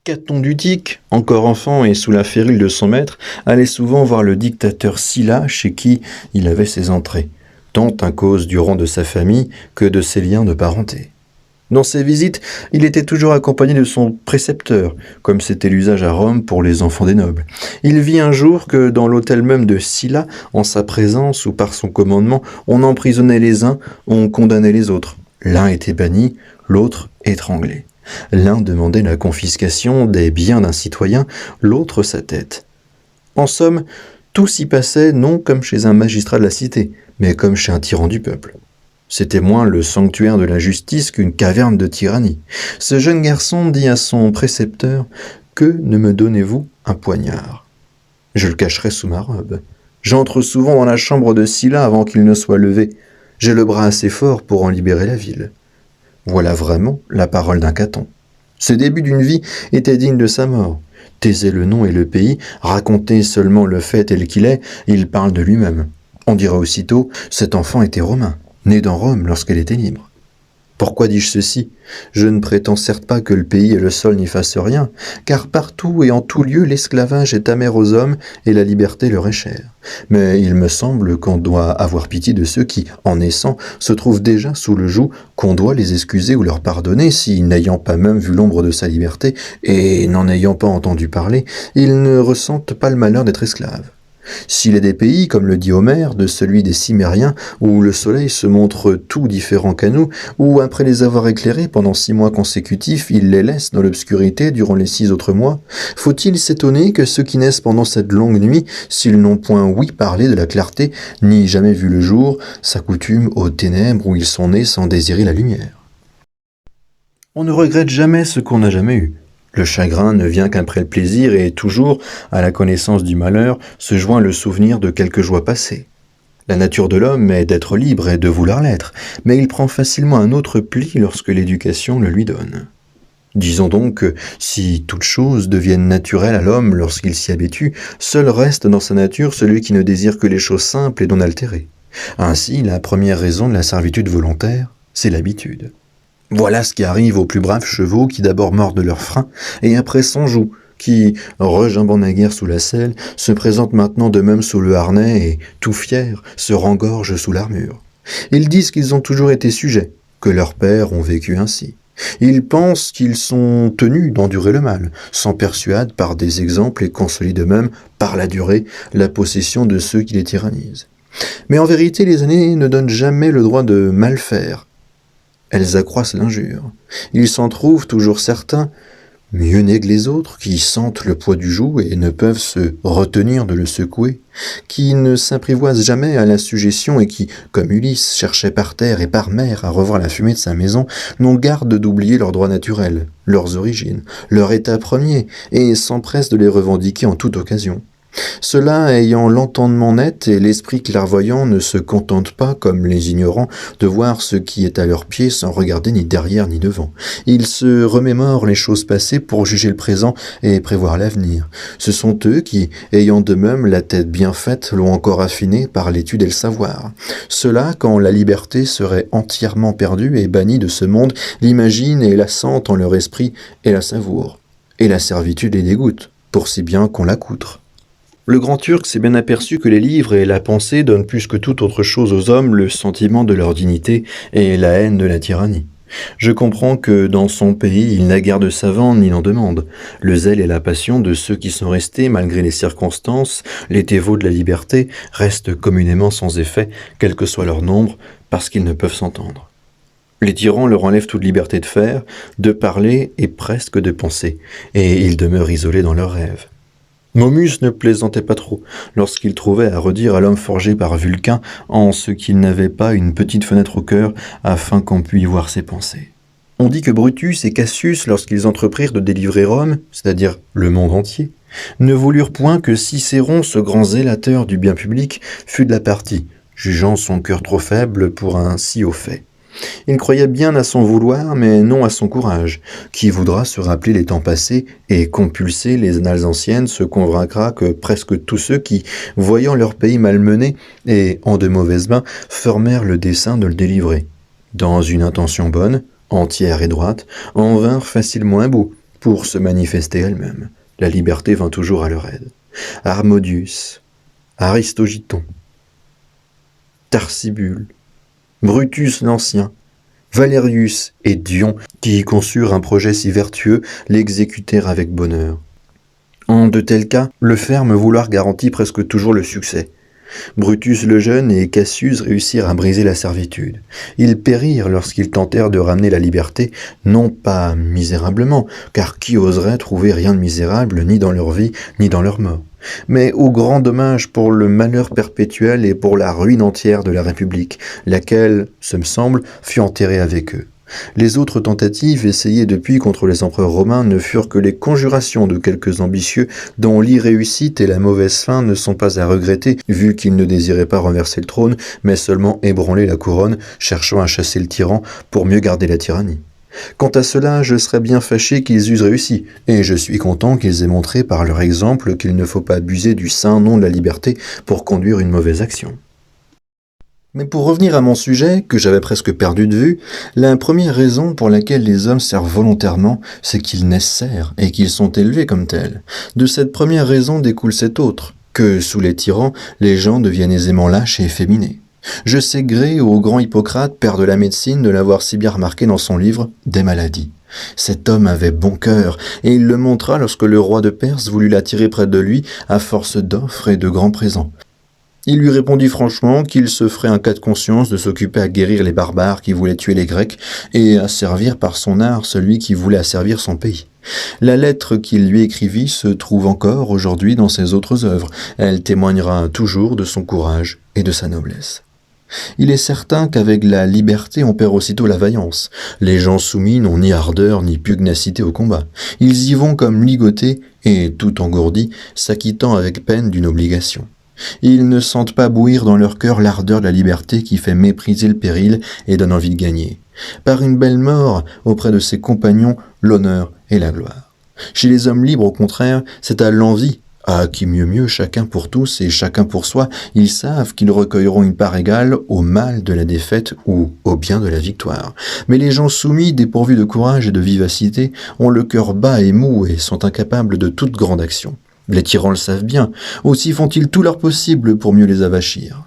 Caton d'Utique, encore enfant et sous la férule de son maître, allait souvent voir le dictateur Sylla chez qui il avait ses entrées, tant à cause du rang de sa famille que de ses liens de parenté. Dans ses visites, il était toujours accompagné de son précepteur, comme c'était l'usage à Rome pour les enfants des nobles. Il vit un jour que dans l'hôtel même de Sylla, en sa présence ou par son commandement, on emprisonnait les uns, on condamnait les autres. L'un était banni, l'autre étranglé. L'un demandait la confiscation des biens d'un citoyen, l'autre sa tête. En somme, tout s'y passait non comme chez un magistrat de la cité, mais comme chez un tyran du peuple. C'était moins le sanctuaire de la justice qu'une caverne de tyrannie. Ce jeune garçon dit à son précepteur « Que ne me donnez-vous un poignard ?» Je le cacherai sous ma robe. J'entre souvent dans la chambre de Sylla avant qu'il ne soit levé. J'ai le bras assez fort pour en libérer la ville. Voilà vraiment la parole d'un Caton. Ce début d'une vie était digne de sa mort. Taisez le nom et le pays, racontez seulement le fait tel qu'il est, il parle de lui-même. On dira aussitôt « Cet enfant était romain ». Né dans Rome lorsqu'elle était libre. Pourquoi dis-je ceci? Je ne prétends certes pas que le pays et le sol n'y fassent rien, car partout et en tout lieu l'esclavage est amer aux hommes et la liberté leur est chère. Mais il me semble qu'on doit avoir pitié de ceux qui, en naissant, se trouvent déjà sous le joug, qu'on doit les excuser ou leur pardonner si, n'ayant pas même vu l'ombre de sa liberté et n'en ayant pas entendu parler, ils ne ressentent pas le malheur d'être esclaves. S'il est des pays, comme le dit Homère, de celui des Cimériens, où le soleil se montre tout différent qu'à nous, où après les avoir éclairés pendant 6 mois consécutifs, il les laisse dans l'obscurité durant les 6 autres mois, faut-il s'étonner que ceux qui naissent pendant cette longue nuit, s'ils n'ont point ouï parler de la clarté, ni jamais vu le jour, s'accoutument aux ténèbres où ils sont nés sans désirer la lumière? On ne regrette jamais ce qu'on n'a jamais eu. Le chagrin ne vient qu'après le plaisir et toujours, à la connaissance du malheur, se joint le souvenir de quelques joies passées. La nature de l'homme est d'être libre et de vouloir l'être, mais il prend facilement un autre pli lorsque l'éducation le lui donne. Disons donc que si toutes choses deviennent naturelles à l'homme lorsqu'il s'y habitue, seul reste dans sa nature celui qui ne désire que les choses simples et non altérées. Ainsi, la première raison de la servitude volontaire, c'est l'habitude. Voilà ce qui arrive aux plus braves chevaux qui d'abord mordent leurs freins et après s'enjouent, qui, regimbant naguère sous la selle, se présentent maintenant de même sous le harnais et, tout fiers, se rengorgent sous l'armure. Ils disent qu'ils ont toujours été sujets, que leurs pères ont vécu ainsi. Ils pensent qu'ils sont tenus d'endurer le mal, s'en persuadent par des exemples et consolident eux-mêmes, par la durée, la possession de ceux qui les tyrannisent. Mais en vérité, les années ne donnent jamais le droit de mal faire. Elles accroissent l'injure. Ils s'en trouvent toujours certains, mieux nés que les autres, qui sentent le poids du joug et ne peuvent se retenir de le secouer, qui ne s'apprivoisent jamais à la sujétion et qui, comme Ulysse, cherchait par terre et par mer à revoir la fumée de sa maison, n'ont garde d'oublier leurs droits naturels, leurs origines, leur état premier, et s'empressent de les revendiquer en toute occasion. Ceux-là, ayant l'entendement net et l'esprit clairvoyant, ne se contentent pas, comme les ignorants, de voir ce qui est à leurs pieds sans regarder ni derrière ni devant. Ils se remémorent les choses passées pour juger le présent et prévoir l'avenir. Ce sont eux qui, ayant de même la tête bien faite, l'ont encore affinée par l'étude et le savoir. Ceux-là, quand la liberté serait entièrement perdue et bannie de ce monde, l'imaginent et la sentent en leur esprit et la savourent. Et la servitude les dégoûte, pour si bien qu'on l'accoutre. Le grand Turc s'est bien aperçu que les livres et la pensée donnent plus que toute autre chose aux hommes le sentiment de leur dignité et la haine de la tyrannie. Je comprends que dans son pays, il n'a guère de savants ni n'en demande. Le zèle et la passion de ceux qui sont restés, malgré les circonstances, les dévots de la liberté, restent communément sans effet, quel que soit leur nombre, parce qu'ils ne peuvent s'entendre. Les tyrans leur enlèvent toute liberté de faire, de parler et presque de penser, et ils demeurent isolés dans leurs rêves. Momus ne plaisantait pas trop lorsqu'il trouvait à redire à l'homme forgé par Vulcain en ce qu'il n'avait pas une petite fenêtre au cœur afin qu'on pût y voir ses pensées. On dit que Brutus et Cassius, lorsqu'ils entreprirent de délivrer Rome, c'est-à-dire le monde entier, ne voulurent point que Cicéron, ce grand zélateur du bien public, fût de la partie, jugeant son cœur trop faible pour un si haut fait. Il croyait bien à son vouloir, mais non à son courage. Qui voudra se rappeler les temps passés et compulser les annales anciennes se convaincra que presque tous ceux qui, voyant leur pays malmené et en de mauvaises mains, formèrent le dessein de le délivrer. Dans une intention bonne, entière et droite, en vinrent facilement à bout pour se manifester elles-mêmes. La liberté vint toujours à leur aide. Harmodius, Aristogiton, Tarsibule, Brutus l'Ancien, Valérius et Dion, qui conçurent un projet si vertueux, l'exécutèrent avec bonheur. En de tels cas, le ferme vouloir garantit presque toujours le succès. Brutus le jeune et Cassius réussirent à briser la servitude. Ils périrent lorsqu'ils tentèrent de ramener la liberté, non pas misérablement, car qui oserait trouver rien de misérable ni dans leur vie ni dans leur mort, mais au grand dommage pour le malheur perpétuel et pour la ruine entière de la République, laquelle, ce me semble, fut enterrée avec eux. Les autres tentatives essayées depuis contre les empereurs romains ne furent que les conjurations de quelques ambitieux dont l'irréussite et la mauvaise fin ne sont pas à regretter, vu qu'ils ne désiraient pas renverser le trône, mais seulement ébranler la couronne, cherchant à chasser le tyran pour mieux garder la tyrannie. Quant à cela, je serais bien fâché qu'ils eussent réussi, et je suis content qu'ils aient montré par leur exemple qu'il ne faut pas abuser du saint nom de la liberté pour conduire une mauvaise action. Mais pour revenir à mon sujet, que j'avais presque perdu de vue, la première raison pour laquelle les hommes servent volontairement, c'est qu'ils naissent serfs et qu'ils sont élevés comme tels. De cette première raison découle cette autre, que sous les tyrans, les gens deviennent aisément lâches et efféminés. Je sais gré au grand Hippocrate, père de la médecine, de l'avoir si bien remarqué dans son livre « Des maladies ». Cet homme avait bon cœur, et il le montra lorsque le roi de Perse voulut l'attirer près de lui à force d'offres et de grands présents. Il lui répondit franchement qu'il se ferait un cas de conscience de s'occuper à guérir les barbares qui voulaient tuer les Grecs et à servir par son art celui qui voulait asservir son pays. La lettre qu'il lui écrivit se trouve encore aujourd'hui dans ses autres œuvres. Elle témoignera toujours de son courage et de sa noblesse. Il est certain qu'avec la liberté on perd aussitôt la vaillance. Les gens soumis n'ont ni ardeur ni pugnacité au combat. Ils y vont comme ligotés et, tout engourdis, s'acquittant avec peine d'une obligation. Ils ne sentent pas bouillir dans leur cœur l'ardeur de la liberté qui fait mépriser le péril et donne envie de gagner. Par une belle mort, auprès de ses compagnons, l'honneur et la gloire. Chez les hommes libres, au contraire, c'est à l'envie, à qui mieux, chacun pour tous et chacun pour soi, ils savent qu'ils recueilleront une part égale au mal de la défaite ou au bien de la victoire. Mais les gens soumis, dépourvus de courage et de vivacité, ont le cœur bas et mou et sont incapables de toute grande action. Les tyrans le savent bien, aussi font-ils tout leur possible pour mieux les avachir.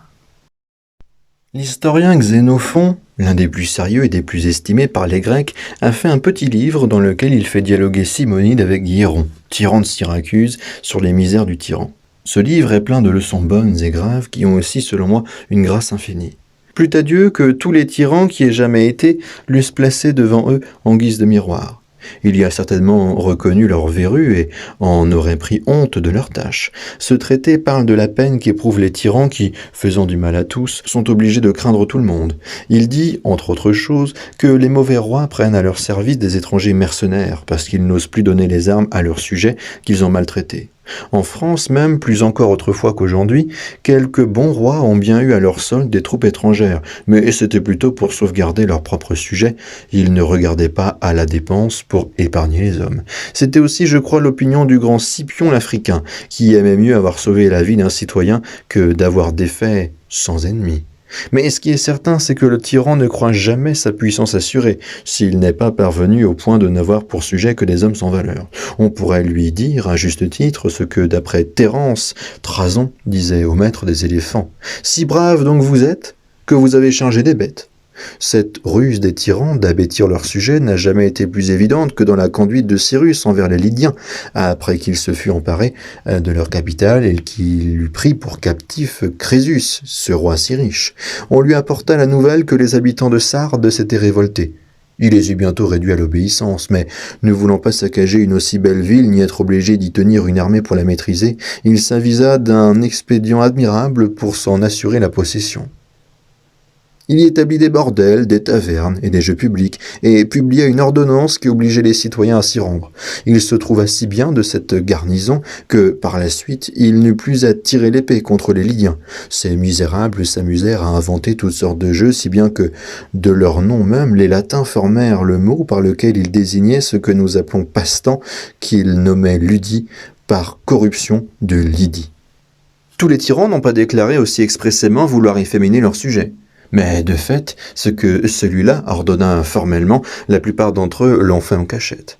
L'historien Xénophon, l'un des plus sérieux et des plus estimés par les Grecs, a fait un petit livre dans lequel il fait dialoguer Simonide avec Hiéron, tyran de Syracuse, sur les misères du tyran. Ce livre est plein de leçons bonnes et graves qui ont aussi, selon moi, une grâce infinie. Plût à Dieu que tous les tyrans qui aient jamais été l'eussent placé devant eux en guise de miroir. Il y a certainement reconnu leur verru et en aurait pris honte de leur tâche. Ce traité parle de la peine qu'éprouvent les tyrans qui, faisant du mal à tous, sont obligés de craindre tout le monde. Il dit, entre autres choses, que les mauvais rois prennent à leur service des étrangers mercenaires parce qu'ils n'osent plus donner les armes à leurs sujets qu'ils ont maltraités. En France même, plus encore autrefois qu'aujourd'hui, quelques bons rois ont bien eu à leur solde des troupes étrangères, mais c'était plutôt pour sauvegarder leurs propres sujets. Ils ne regardaient pas à la dépense pour épargner les hommes. C'était aussi, je crois, l'opinion du grand Scipion l'Africain, qui aimait mieux avoir sauvé la vie d'un citoyen que d'avoir défait sans ennemi. Mais ce qui est certain, c'est que le tyran ne croit jamais sa puissance assurée, s'il n'est pas parvenu au point de n'avoir pour sujet que des hommes sans valeur. On pourrait lui dire, à juste titre, ce que, d'après Terence, Trason disait au maître des éléphants. « Si brave donc vous êtes, que vous avez chargé des bêtes. » Cette ruse des tyrans d'abêtir leur sujet n'a jamais été plus évidente que dans la conduite de Cyrus envers les Lydiens, après qu'il se fut emparé de leur capitale et qu'il eut pris pour captif Crésus, ce roi si riche. On lui apporta la nouvelle que les habitants de Sardes s'étaient révoltés. Il les eut bientôt réduits à l'obéissance, mais ne voulant pas saccager une aussi belle ville, ni être obligé d'y tenir une armée pour la maîtriser, il s'avisa d'un expédient admirable pour s'en assurer la possession. Il y établit des bordels, des tavernes et des jeux publics, et publia une ordonnance qui obligeait les citoyens à s'y rendre. Il se trouva si bien de cette garnison que, par la suite, il n'eut plus à tirer l'épée contre les Lydiens. Ces misérables s'amusèrent à inventer toutes sortes de jeux, si bien que, de leur nom même, les Latins formèrent le mot par lequel ils désignaient ce que nous appelons passe-temps, qu'ils nommaient ludie, par corruption de Lydie. Tous les tyrans n'ont pas déclaré aussi expressément vouloir efféminer leur sujet. Mais de fait, ce que celui-là ordonna formellement, la plupart d'entre eux l'ont fait en cachette.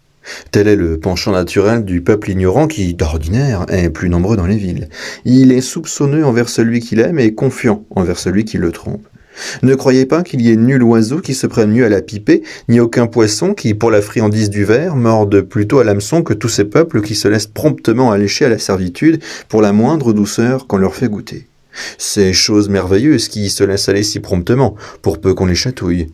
Tel est le penchant naturel du peuple ignorant qui, d'ordinaire, est plus nombreux dans les villes. Il est soupçonneux envers celui qu'il aime et confiant envers celui qui le trompe. Ne croyez pas qu'il y ait nul oiseau qui se prenne mieux à la pipée, ni aucun poisson qui, pour la friandise du ver, morde plutôt à l'hameçon que tous ces peuples qui se laissent promptement allécher à la servitude pour la moindre douceur qu'on leur fait goûter. Ces choses merveilleuses qui se laissent aller si promptement, pour peu qu'on les chatouille.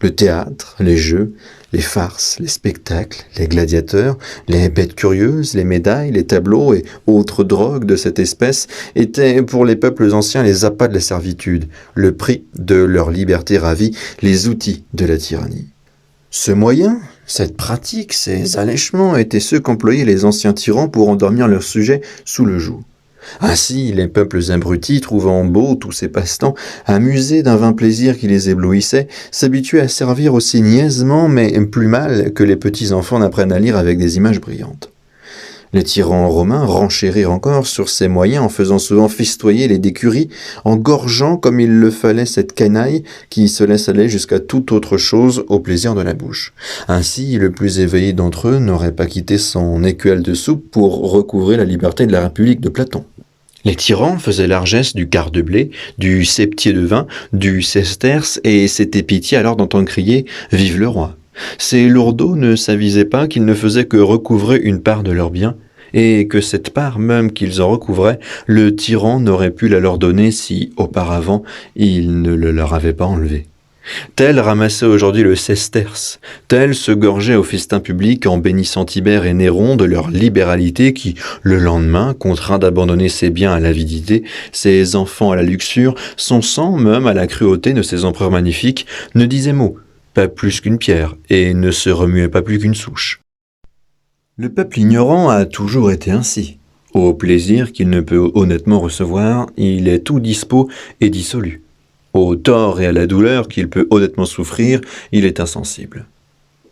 Le théâtre, les jeux, les farces, les spectacles, les gladiateurs, les bêtes curieuses, les médailles, les tableaux et autres drogues de cette espèce étaient pour les peuples anciens les appâts de la servitude, le prix de leur liberté ravie, les outils de la tyrannie. Ce moyen, cette pratique, ces allèchements étaient ceux qu'employaient les anciens tyrans pour endormir leurs sujets sous le joug. Ainsi, les peuples abrutis, trouvant beaux tous ces passe-temps, amusés d'un vain plaisir qui les éblouissait, s'habituaient à servir aussi niaisement, mais plus mal que les petits enfants n'apprennent à lire avec des images brillantes. Les tyrans romains renchérirent encore sur ces moyens en faisant souvent festoyer les décuries, en gorgeant comme il le fallait cette canaille qui se laisse aller jusqu'à toute autre chose au plaisir de la bouche. Ainsi, le plus éveillé d'entre eux n'aurait pas quitté son écuelle de soupe pour recouvrer la liberté de la République de Platon. Les tyrans faisaient largesse du quart de blé, du septier de vin, du sesterce, et s'étaient pitié alors d'entendre crier « Vive le roi !» Ces lourdeaux ne s'avisaient pas qu'ils ne faisaient que recouvrer une part de leurs biens, et que cette part même qu'ils en recouvraient, le tyran n'aurait pu la leur donner si, auparavant, il ne le leur avait pas enlevée. Tel ramassait aujourd'hui le sesterce, tel se gorgeait au festin public en bénissant Tibère et Néron de leur libéralité qui, le lendemain, contraint d'abandonner ses biens à l'avidité, ses enfants à la luxure, son sang même à la cruauté de ses empereurs magnifiques, ne disait mot, pas plus qu'une pierre, et ne se remuait pas plus qu'une souche. Le peuple ignorant a toujours été ainsi. Au plaisir qu'il ne peut honnêtement recevoir, il est tout dispos et dissolu. Au tort et à la douleur qu'il peut honnêtement souffrir, il est insensible.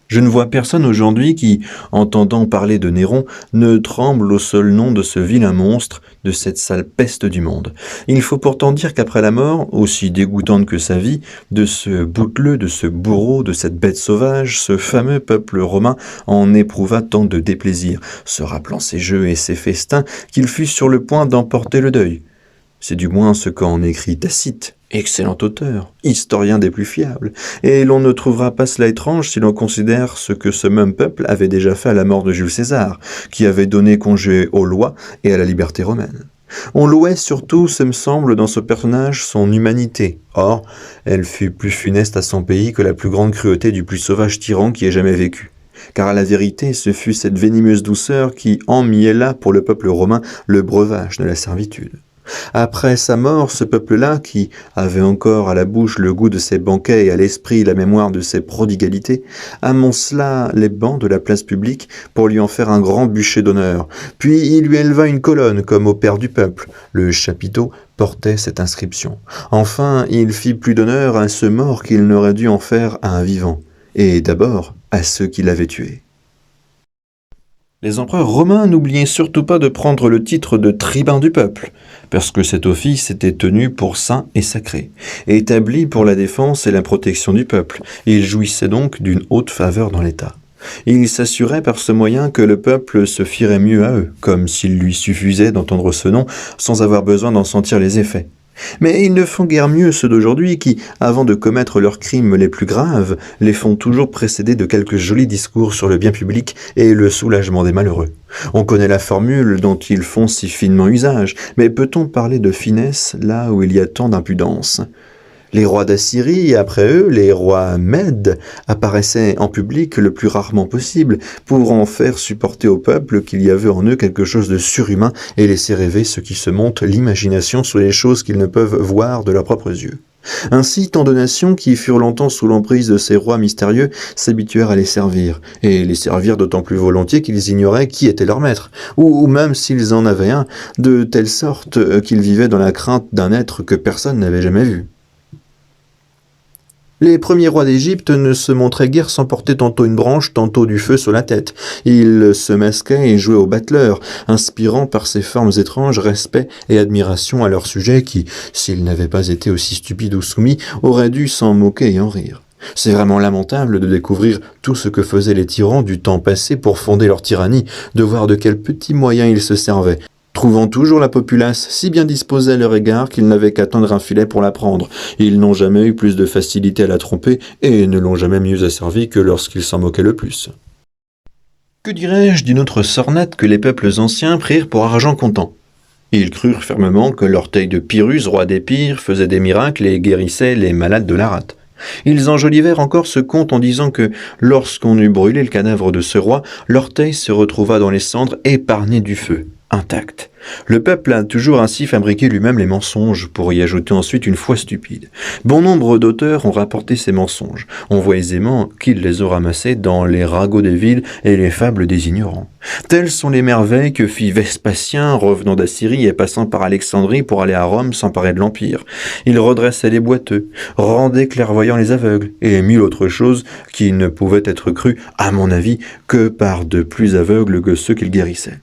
Je ne vois personne aujourd'hui qui, entendant parler de Néron, ne tremble au seul nom de ce vilain monstre, de cette sale peste du monde. Il faut pourtant dire qu'après la mort, aussi dégoûtante que sa vie, de ce bouteleux, de ce bourreau, de cette bête sauvage, ce fameux peuple romain en éprouva tant de déplaisir, se rappelant ses jeux et ses festins, qu'il fut sur le point d'emporter le deuil. C'est du moins ce qu'en écrit Tacite, excellent auteur, historien des plus fiables, et l'on ne trouvera pas cela étrange si l'on considère ce que ce même peuple avait déjà fait à la mort de Jules César, qui avait donné congé aux lois et à la liberté romaine. On louait surtout, ce me semble, dans ce personnage son humanité. Or, elle fut plus funeste à son pays que la plus grande cruauté du plus sauvage tyran qui ait jamais vécu. Car à la vérité, ce fut cette venimeuse douceur qui emmiella pour le peuple romain le breuvage de la servitude. Après sa mort, ce peuple-là, qui avait encore à la bouche le goût de ses banquets et à l'esprit la mémoire de ses prodigalités, amoncela les bancs de la place publique pour lui en faire un grand bûcher d'honneur. Puis il lui éleva une colonne comme au père du peuple. Le chapiteau portait cette inscription. Enfin, il fit plus d'honneur à ce mort qu'il n'aurait dû en faire à un vivant, et d'abord à ceux qui l'avaient tué. Les empereurs romains n'oubliaient surtout pas de prendre le titre de tribun du peuple, parce que cet office était tenu pour saint et sacré, et établi pour la défense et la protection du peuple. Il jouissait donc d'une haute faveur dans l'État. Ils s'assuraient par ce moyen que le peuple se fierait mieux à eux, comme s'il lui suffisait d'entendre ce nom sans avoir besoin d'en sentir les effets. Mais ils ne font guère mieux ceux d'aujourd'hui qui, avant de commettre leurs crimes les plus graves, les font toujours précéder de quelques jolis discours sur le bien public et le soulagement des malheureux. On connaît la formule dont ils font si finement usage, mais peut-on parler de finesse là où il y a tant d'impudence ? Les rois d'Assyrie et après eux, les rois Mèdes, apparaissaient en public le plus rarement possible pour en faire supporter au peuple qu'il y avait en eux quelque chose de surhumain et laisser rêver ceux qui se montent l'imagination sur les choses qu'ils ne peuvent voir de leurs propres yeux. Ainsi, tant de nations qui furent longtemps sous l'emprise de ces rois mystérieux s'habituèrent à les servir, et les servir d'autant plus volontiers qu'ils ignoraient qui était leur maître, ou même s'ils en avaient un, de telle sorte qu'ils vivaient dans la crainte d'un être que personne n'avait jamais vu. Les premiers rois d'Égypte ne se montraient guère sans porter tantôt une branche, tantôt du feu sur la tête. Ils se masquaient et jouaient au battleur, inspirant par ces formes étranges respect et admiration à leur sujet qui, s'ils n'avaient pas été aussi stupides ou soumis, auraient dû s'en moquer et en rire. C'est vraiment lamentable de découvrir tout ce que faisaient les tyrans du temps passé pour fonder leur tyrannie, de voir de quels petits moyens ils se servaient, trouvant toujours la populace si bien disposée à leur égard qu'ils n'avaient qu'à tendre un filet pour la prendre. Ils n'ont jamais eu plus de facilité à la tromper et ne l'ont jamais mieux asservie que lorsqu'ils s'en moquaient le plus. Que dirais-je d'une autre sornette que les peuples anciens prirent pour argent comptant ? Ils crurent fermement que l'orteil de Pyrrhus, roi d'Épire, faisait des miracles et guérissait les malades de la rate. Ils enjolivèrent encore ce conte en disant que, lorsqu'on eut brûlé le cadavre de ce roi, l'orteil se retrouva dans les cendres épargné du feu, intact. Le peuple a toujours ainsi fabriqué lui-même les mensonges, pour y ajouter ensuite une foi stupide. Bon nombre d'auteurs ont rapporté ces mensonges. On voit aisément qu'ils les ont ramassés dans les ragots des villes et les fables des ignorants. Telles sont les merveilles que fit Vespasien, revenant d'Assyrie et passant par Alexandrie pour aller à Rome s'emparer de l'Empire. Il redressait les boiteux, rendait clairvoyants les aveugles, et mille autres choses qui ne pouvaient être crues, à mon avis, que par de plus aveugles que ceux qu'il guérissait.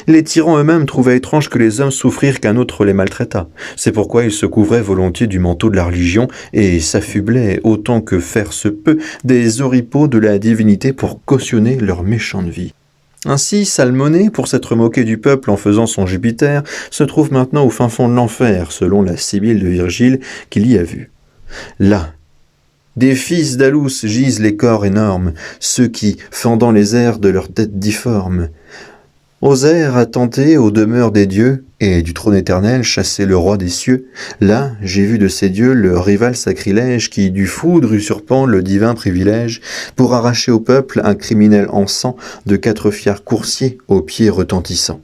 Les tyrans eux-mêmes trouvaient étrange que les hommes souffrirent qu'un autre les maltraitât. C'est pourquoi ils se couvraient volontiers du manteau de la religion et s'affublaient, autant que faire se peut, des oripeaux de la divinité pour cautionner leur méchante vie. Ainsi, Salmonée, pour s'être moqué du peuple en faisant son Jupiter, se trouve maintenant au fin fond de l'enfer, selon la Sibylle de Virgile qu'il y a vue. Là, des fils d'Alous gisent les corps énormes, ceux qui, fendant les airs de leurs têtes difformes, osèrent attenter aux demeures des dieux, et du trône éternel chasser le roi des cieux. Là, j'ai vu de ces dieux le rival sacrilège qui, du foudre usurpant le divin privilège, pour arracher au peuple un criminel en sang de 4 fiers coursiers aux pieds retentissants.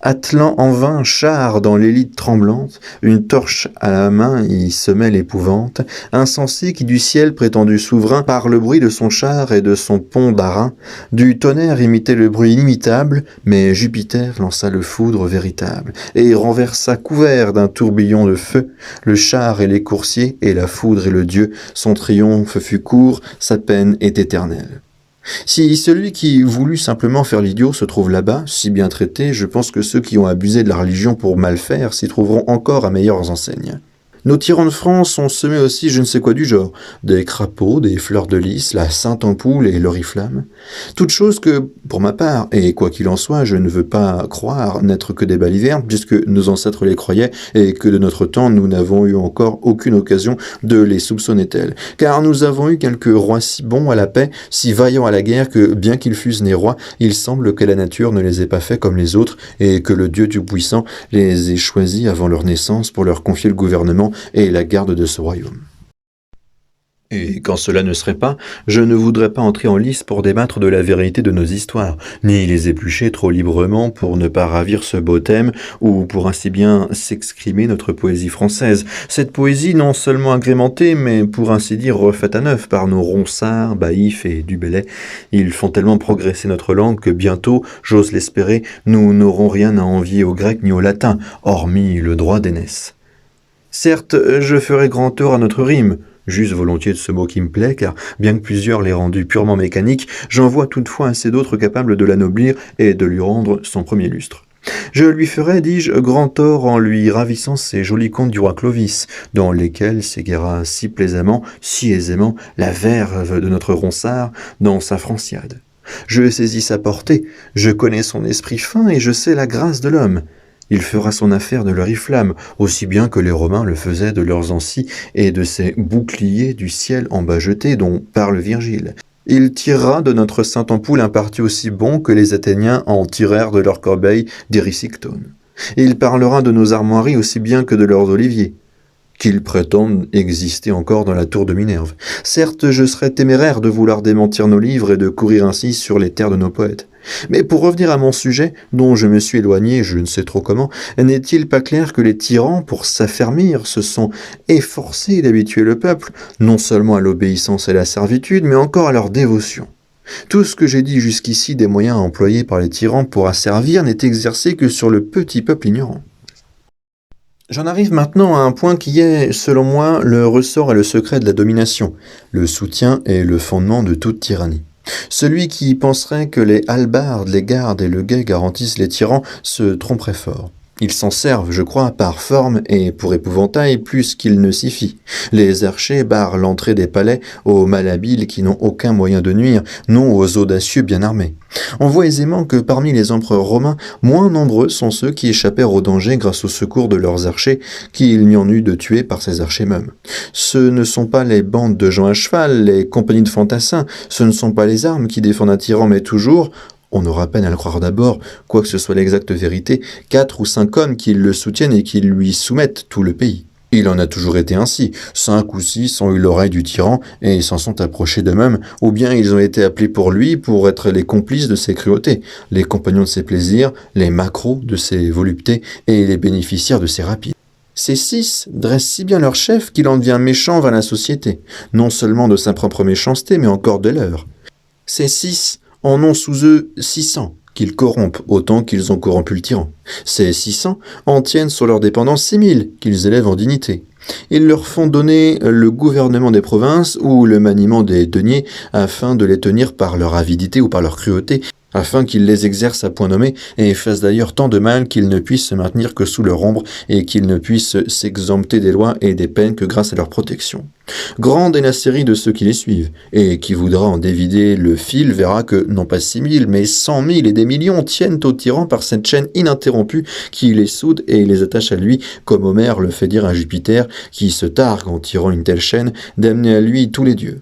Attelant en vain char dans l'élite tremblante, une torche à la main y semait l'épouvante, insensé qui du ciel prétendu souverain, par le bruit de son char et de son pont d'airain, du tonnerre imitait le bruit inimitable, mais Jupiter lança le foudre véritable, et renversa couvert d'un tourbillon de feu, le char et les coursiers, et la foudre et le dieu, son triomphe fut court, sa peine est éternelle. Si celui qui voulut simplement faire l'idiot se trouve là-bas, si bien traité, je pense que ceux qui ont abusé de la religion pour mal faire s'y trouveront encore à meilleures enseignes. Nos tyrans de France ont semé aussi je ne sais quoi du genre, des crapauds, des fleurs de lys, la sainte ampoule et l'oriflamme. Toutes choses que, pour ma part, et quoi qu'il en soit, je ne veux pas croire n'être que des balivernes, puisque nos ancêtres les croyaient, et que de notre temps nous n'avons eu encore aucune occasion de les soupçonner tels. Car nous avons eu quelques rois si bons à la paix, si vaillants à la guerre, que bien qu'ils fussent nés rois, il semble que la nature ne les ait pas faits comme les autres, et que le Dieu Tout-Puissant les ait choisis avant leur naissance pour leur confier le gouvernement et la garde de ce royaume. Et quand cela ne serait pas, je ne voudrais pas entrer en lice pour débattre de la vérité de nos histoires, ni les éplucher trop librement pour ne pas ravir ce beau thème, ou pour ainsi bien s'exprimer notre poésie française. Cette poésie non seulement agrémentée, mais pour ainsi dire refaite à neuf par nos Ronsard, Baïf et Du Bellay. Ils font tellement progresser notre langue que bientôt, j'ose l'espérer, nous n'aurons rien à envier au grec ni au latin, hormis le droit d'aînesse. Certes, je ferai grand tort à notre rime, j'use volontiers de ce mot qui me plaît, car bien que plusieurs l'aient rendu purement mécanique, j'en vois toutefois assez d'autres capables de l'anoblir et de lui rendre son premier lustre. Je lui ferai, dis-je, grand tort en lui ravissant ces jolis contes du roi Clovis, dans lesquels s'égara si plaisamment, si aisément, la verve de notre Ronsard dans sa Franciade. Je saisis sa portée, je connais son esprit fin et je sais la grâce de l'homme. Il fera son affaire de l'oriflamme, aussi bien que les Romains le faisaient de leurs ancis et de ces boucliers du ciel en bas jetés dont parle Virgile. Il tirera de notre sainte ampoule un parti aussi bon que les Athéniens en tirèrent de leur corbeille d'Érysictone. Il parlera de nos armoiries aussi bien que de leurs oliviers, qu'ils prétendent exister encore dans la tour de Minerve. Certes, je serais téméraire de vouloir démentir nos livres et de courir ainsi sur les terres de nos poètes. Mais pour revenir à mon sujet, dont je me suis éloigné je ne sais trop comment, n'est-il pas clair que les tyrans, pour s'affermir, se sont efforcés d'habituer le peuple, non seulement à l'obéissance et à la servitude, mais encore à leur dévotion? Tout ce que j'ai dit jusqu'ici des moyens employés par les tyrans pour asservir n'est exercé que sur le petit peuple ignorant. J'en arrive maintenant à un point qui est, selon moi, le ressort et le secret de la domination, le soutien et le fondement de toute tyrannie. Celui qui penserait que les hallebardes, les gardes et le guet garantissent les tyrans se tromperait fort. Ils s'en servent, je crois, par forme et pour épouvantail plus qu'il ne s'y fie. Les archers barrent l'entrée des palais aux malhabiles qui n'ont aucun moyen de nuire, non aux audacieux bien armés. On voit aisément que parmi les empereurs romains, moins nombreux sont ceux qui échappèrent au danger grâce au secours de leurs archers qu'il n'y en eut de tués par ces archers mêmes. Ce ne sont pas les bandes de gens à cheval, les compagnies de fantassins, ce ne sont pas les armes qui défendent un tyran, mais toujours, on aura peine à le croire d'abord, quoique ce soit l'exacte vérité, 4 ou 5 hommes qui le soutiennent et qui lui soumettent tout le pays. Il en a toujours été ainsi. 5 ou 6 ont eu l'oreille du tyran et s'en sont approchés d'eux-mêmes, ou bien ils ont été appelés pour lui pour être les complices de ses cruautés, les compagnons de ses plaisirs, les macros de ses voluptés et les bénéficiaires de ses rapides. Ces 6 dressent si bien leur chef qu'il en devient méchant vers la société, non seulement de sa propre méchanceté, mais encore de leur. Ces 6 en ont sous eux 600, qu'ils corrompent autant qu'ils ont corrompu le tyran. Ces 600 en tiennent sur leur dépendance 6000, qu'ils élèvent en dignité. Ils leur font donner le gouvernement des provinces ou le maniement des deniers afin de les tenir par leur avidité ou par leur cruauté, afin qu'ils les exercent à point nommé et fassent d'ailleurs tant de mal qu'ils ne puissent se maintenir que sous leur ombre et qu'ils ne puissent s'exempter des lois et des peines que grâce à leur protection. Grande est la série de ceux qui les suivent, et qui voudra en dévider le fil verra que non pas 6000, mais 100 000 et des millions tiennent au tyran par cette chaîne ininterrompue qui les soude et les attache à lui, comme Homère le fait dire à Jupiter, qui se targue en tirant une telle chaîne d'amener à lui tous les dieux.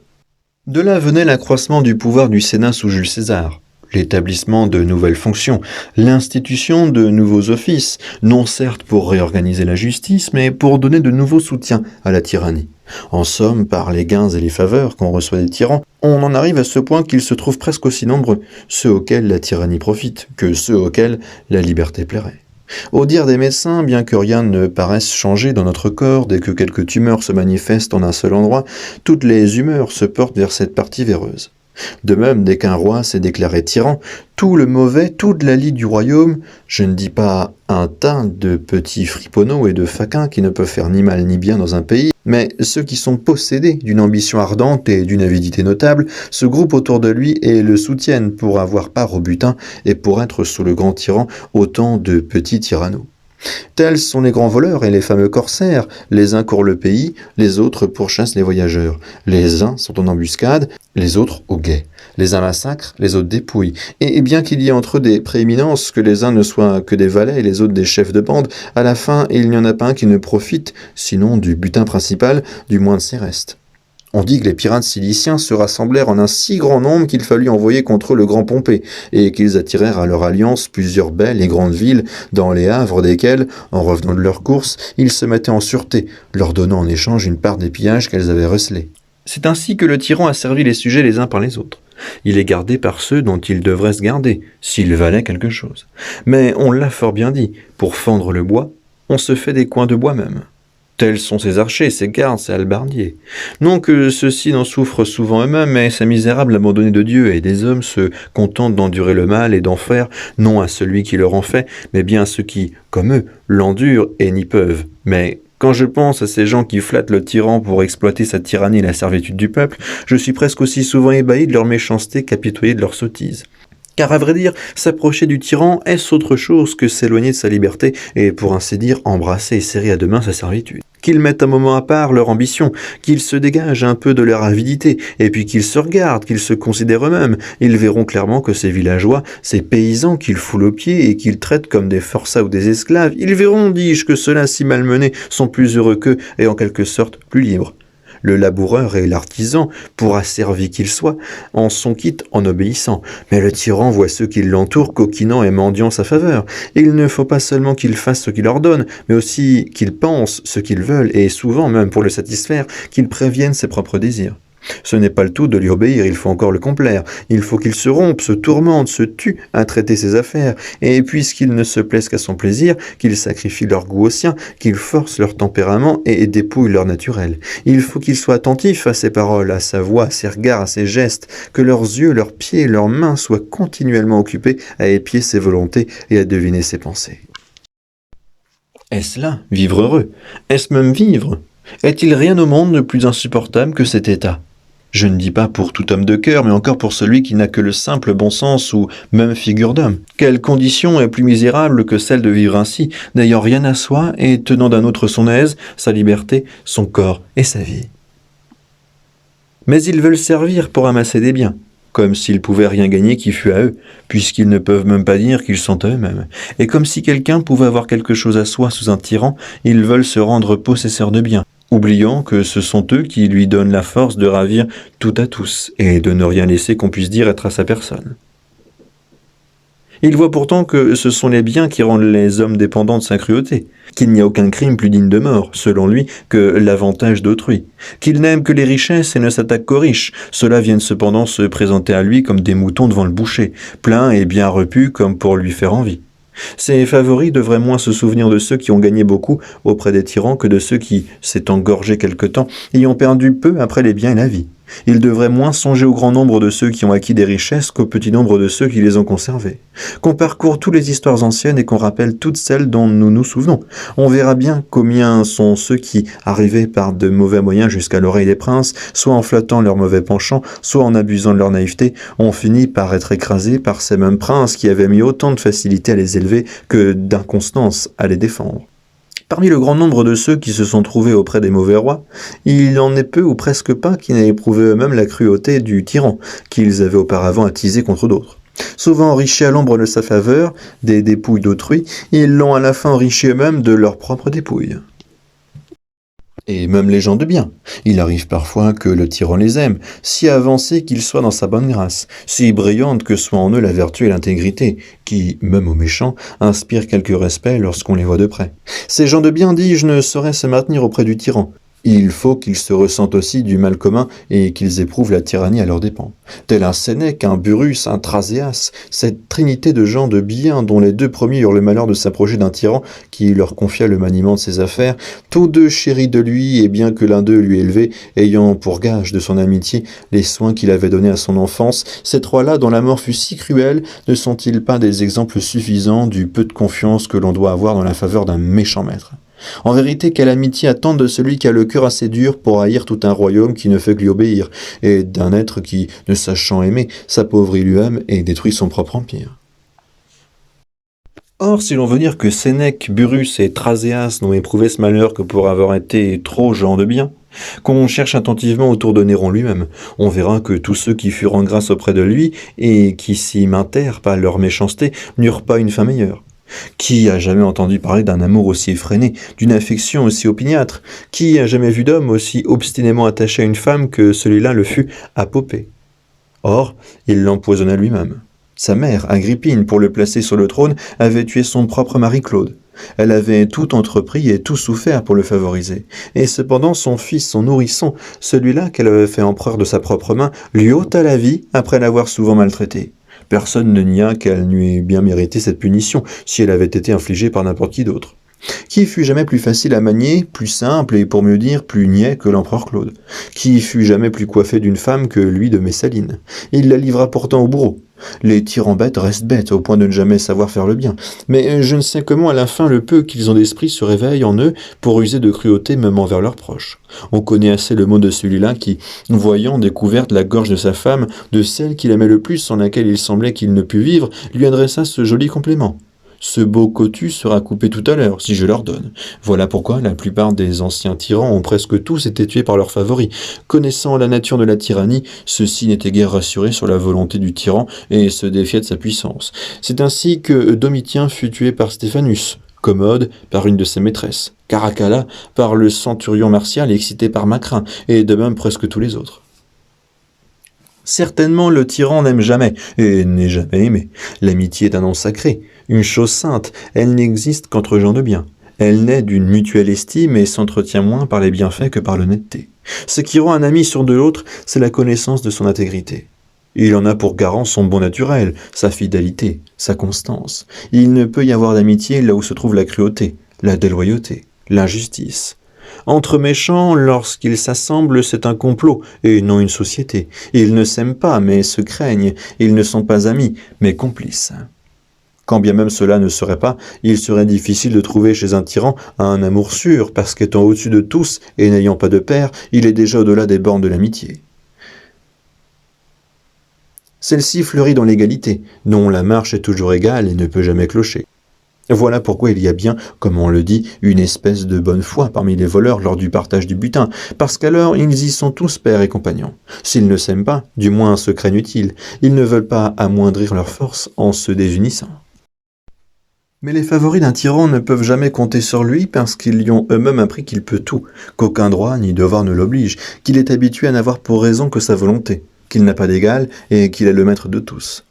De là venait l'accroissement du pouvoir du Sénat sous Jules César. l'établissement de nouvelles fonctions, l'institution de nouveaux offices, non certes pour réorganiser la justice, mais pour donner de nouveaux soutiens à la tyrannie. En somme, par les gains et les faveurs qu'on reçoit des tyrans, on en arrive à ce point qu'ils se trouvent presque aussi nombreux, ceux auxquels la tyrannie profite, que ceux auxquels la liberté plairait. Au dire des médecins, bien que rien ne paraisse changer dans notre corps dès que quelques tumeurs se manifestent en un seul endroit, toutes les humeurs se portent vers cette partie véreuse. De même, dès qu'un roi s'est déclaré tyran, tout le mauvais, toute la lie du royaume, je ne dis pas un tas de petits friponneaux et de faquins qui ne peuvent faire ni mal ni bien dans un pays, mais ceux qui sont possédés d'une ambition ardente et d'une avidité notable, se groupent autour de lui et le soutiennent pour avoir part au butin et pour être sous le grand tyran autant de petits tyranneaux. Tels sont les grands voleurs et les fameux corsaires, les uns courent le pays, les autres pourchassent les voyageurs. Les uns sont en embuscade, les autres au guet. Les uns massacrent, les autres dépouillent. Et bien qu'il y ait entre eux des prééminences, que les uns ne soient que des valets et les autres des chefs de bande, à la fin il n'y en a pas un qui ne profite, sinon du butin principal, du moins de ses restes. On dit que les pirates ciliciens se rassemblèrent en un si grand nombre qu'il fallut envoyer contre eux le grand Pompée, et qu'ils attirèrent à leur alliance plusieurs belles et grandes villes, dans les havres desquelles, en revenant de leur course, ils se mettaient en sûreté, leur donnant en échange une part des pillages qu'elles avaient recelés. C'est ainsi que le tyran a servi les sujets les uns par les autres. Il est gardé par ceux dont il devrait se garder, s'il valait quelque chose. Mais on l'a fort bien dit, pour fendre le bois, on se fait des coins de bois même. Tels sont ses archers, ses gardes, ses hallebardiers. Non que ceux-ci n'en souffrent souvent eux-mêmes, mais ces misérables abandonnés de Dieu et des hommes se contentent d'endurer le mal et d'en faire, non à celui qui leur en fait, mais bien à ceux qui, comme eux, l'endurent et n'y peuvent. Mais quand je pense à ces gens qui flattent le tyran pour exploiter sa tyrannie et la servitude du peuple, je suis presque aussi souvent ébahi de leur méchanceté qu'apitoyé de leur sottise. Car à vrai dire, s'approcher du tyran, est-ce autre chose que s'éloigner de sa liberté et, pour ainsi dire, embrasser et serrer à deux mains sa servitude? Qu'ils mettent un moment à part leur ambition, qu'ils se dégagent un peu de leur avidité, et puis qu'ils se regardent, qu'ils se considèrent eux-mêmes, ils verront clairement que ces villageois, ces paysans qu'ils foulent aux pieds et qu'ils traitent comme des forçats ou des esclaves, ils verront, dis-je, que ceux-là si malmenés sont plus heureux qu'eux et en quelque sorte plus libres. Le laboureur et l'artisan, pour asservi qu'il soit, en sont quittes en obéissant. Mais le tyran voit ceux qui l'entourent coquinant et mendiant sa faveur. Et il ne faut pas seulement qu'ils fassent ce qu'il ordonne, mais aussi qu'ils pensent ce qu'ils veulent, et souvent, même pour le satisfaire, qu'ils préviennent ses propres désirs. Ce n'est pas le tout de lui obéir, il faut encore le complaire. Il faut qu'il se rompe, se tourmente, se tue à traiter ses affaires, et puisqu'ils ne se plaisent qu'à son plaisir, qu'ils sacrifient leur goût au sien, qu'ils forcent leur tempérament et dépouillent leur naturel. Il faut qu'ils soient attentifs à ses paroles, à sa voix, à ses regards, à ses gestes, que leurs yeux, leurs pieds, leurs mains soient continuellement occupés à épier ses volontés et à deviner ses pensées. Est-ce là, vivre heureux? Est-ce même vivre? Est-il rien au monde de plus insupportable que cet état? Je ne dis pas pour tout homme de cœur, mais encore pour celui qui n'a que le simple bon sens ou même figure d'homme. Quelle condition est plus misérable que celle de vivre ainsi, n'ayant rien à soi et tenant d'un autre son aise, sa liberté, son corps et sa vie? Mais ils veulent servir pour amasser des biens, comme s'ils pouvaient rien gagner qui fût à eux, puisqu'ils ne peuvent même pas dire qu'ils sont à eux-mêmes. Et comme si quelqu'un pouvait avoir quelque chose à soi sous un tyran, ils veulent se rendre possesseurs de biens, oubliant que ce sont eux qui lui donnent la force de ravir tout à tous, et de ne rien laisser qu'on puisse dire être à sa personne. Il voit pourtant que ce sont les biens qui rendent les hommes dépendants de sa cruauté, qu'il n'y a aucun crime plus digne de mort, selon lui, que l'avantage d'autrui, qu'il n'aime que les richesses et ne s'attaque qu'aux riches. Ceux-là viennent cependant se présenter à lui comme des moutons devant le boucher, pleins et bien repus comme pour lui faire envie. Ses favoris devraient moins se souvenir de ceux qui ont gagné beaucoup auprès des tyrans que de ceux qui, s'étant gorgés quelque temps, y ont perdu peu après les biens et la vie. Il devrait moins songer au grand nombre de ceux qui ont acquis des richesses qu'au petit nombre de ceux qui les ont conservées. Qu'on parcourt toutes les histoires anciennes et qu'on rappelle toutes celles dont nous nous souvenons, on verra bien combien sont ceux qui, arrivés par de mauvais moyens jusqu'à l'oreille des princes, soit en flattant leurs mauvais penchants, soit en abusant de leur naïveté, ont fini par être écrasés par ces mêmes princes qui avaient mis autant de facilité à les élever que d'inconstance à les défendre. Parmi le grand nombre de ceux qui se sont trouvés auprès des mauvais rois, il en est peu ou presque pas qui n'aient éprouvé eux-mêmes la cruauté du tyran, qu'ils avaient auparavant attisé contre d'autres. Souvent enrichis à l'ombre de sa faveur, des dépouilles d'autrui, ils l'ont à la fin enrichi eux-mêmes de leurs propres dépouilles. Et même les gens de bien. Il arrive parfois que le tyran les aime, si avancés qu'ils soient dans sa bonne grâce, si brillante que soit en eux la vertu et l'intégrité, qui, même aux méchants, inspirent quelque respect lorsqu'on les voit de près. Ces gens de bien, dis-je, ne sauraient se maintenir auprès du tyran. Il faut qu'ils se ressentent aussi du mal commun et qu'ils éprouvent la tyrannie à leurs dépens. Tel un Sénèque, un Burrus, un Thraséas, cette trinité de gens de bien dont les deux premiers eurent le malheur de s'approcher d'un tyran qui leur confia le maniement de ses affaires, tous deux chéris de lui et bien que l'un d'eux lui élevait, ayant pour gage de son amitié les soins qu'il avait donnés à son enfance, ces trois-là dont la mort fut si cruelle, ne sont-ils pas des exemples suffisants du peu de confiance que l'on doit avoir dans la faveur d'un méchant maître ? En vérité, quelle amitié attendre de celui qui a le cœur assez dur pour haïr tout un royaume qui ne fait que lui obéir, et d'un être qui, ne sachant aimer, s'appauvrit lui-même et détruit son propre empire. Or, si l'on veut dire que Sénèque, Burrus et Thraséas n'ont éprouvé ce malheur que pour avoir été trop gens de bien, qu'on cherche attentivement autour de Néron lui-même, on verra que tous ceux qui furent en grâce auprès de lui, et qui s'y maintèrent par leur méchanceté, n'eurent pas une fin meilleure. Qui a jamais entendu parler d'un amour aussi effréné, d'une affection aussi opiniâtre? Qui a jamais vu d'homme aussi obstinément attaché à une femme que celui-là le fut à Popée? Or, il l'empoisonna lui-même. Sa mère, Agrippine, pour le placer sur le trône, avait tué son propre mari Claude. Elle avait tout entrepris et tout souffert pour le favoriser. Et cependant, son fils, son nourrisson, celui-là qu'elle avait fait empereur de sa propre main, lui ôta la vie après l'avoir souvent maltraité. Personne ne nia qu'elle n'eût bien mérité cette punition si elle avait été infligée par n'importe qui d'autre. Qui fut jamais plus facile à manier, plus simple et pour mieux dire plus niais que l'empereur Claude? Qui fut jamais plus coiffé d'une femme que lui de Messaline? Il la livra pourtant au bourreau. Les tyrans bêtes restent bêtes au point de ne jamais savoir faire le bien. Mais je ne sais comment à la fin le peu qu'ils ont d'esprit se réveille en eux pour user de cruauté même envers leurs proches. On connaît assez le mot de celui-là qui, voyant découverte la gorge de sa femme, de celle qu'il aimait le plus sans laquelle il semblait qu'il ne pût vivre, lui adressa ce joli complément. Ce beau cotu sera coupé tout à l'heure, si je l'ordonne. Voilà pourquoi la plupart des anciens tyrans ont presque tous été tués par leurs favoris. Connaissant la nature de la tyrannie, ceux-ci n'étaient guère rassurés sur la volonté du tyran et se défiaient de sa puissance. C'est ainsi que Domitien fut tué par Stéphanus, Commode par une de ses maîtresses, Caracalla par le centurion martial excité par Macrin, et de même presque tous les autres. Certainement le tyran n'aime jamais, et n'est jamais aimé. L'amitié est un nom sacré, une chose sainte, elle n'existe qu'entre gens de bien. Elle naît d'une mutuelle estime et s'entretient moins par les bienfaits que par l'honnêteté. Ce qui rend un ami sur de l'autre, c'est la connaissance de son intégrité. Il en a pour garant son bon naturel, sa fidélité, sa constance. Il ne peut y avoir d'amitié là où se trouve la cruauté, la déloyauté, l'injustice. Entre méchants, lorsqu'ils s'assemblent, c'est un complot, et non une société. Ils ne s'aiment pas, mais se craignent. Ils ne sont pas amis, mais complices. Quand bien même cela ne serait pas, il serait difficile de trouver chez un tyran un amour sûr, parce qu'étant au-dessus de tous et n'ayant pas de père, il est déjà au-delà des bornes de l'amitié. Celle-ci fleurit dans l'égalité, dont la marche est toujours égale et ne peut jamais clocher. Voilà pourquoi il y a bien, comme on le dit, une espèce de bonne foi parmi les voleurs lors du partage du butin, parce qu'alors ils y sont tous pères et compagnons. S'ils ne s'aiment pas, du moins se craignent-ils, ils ne veulent pas amoindrir leur force en se désunissant. Mais les favoris d'un tyran ne peuvent jamais compter sur lui parce qu'ils lui ont eux-mêmes appris qu'il peut tout, qu'aucun droit ni devoir ne l'oblige, qu'il est habitué à n'avoir pour raison que sa volonté, qu'il n'a pas d'égal et qu'il est le maître de tous.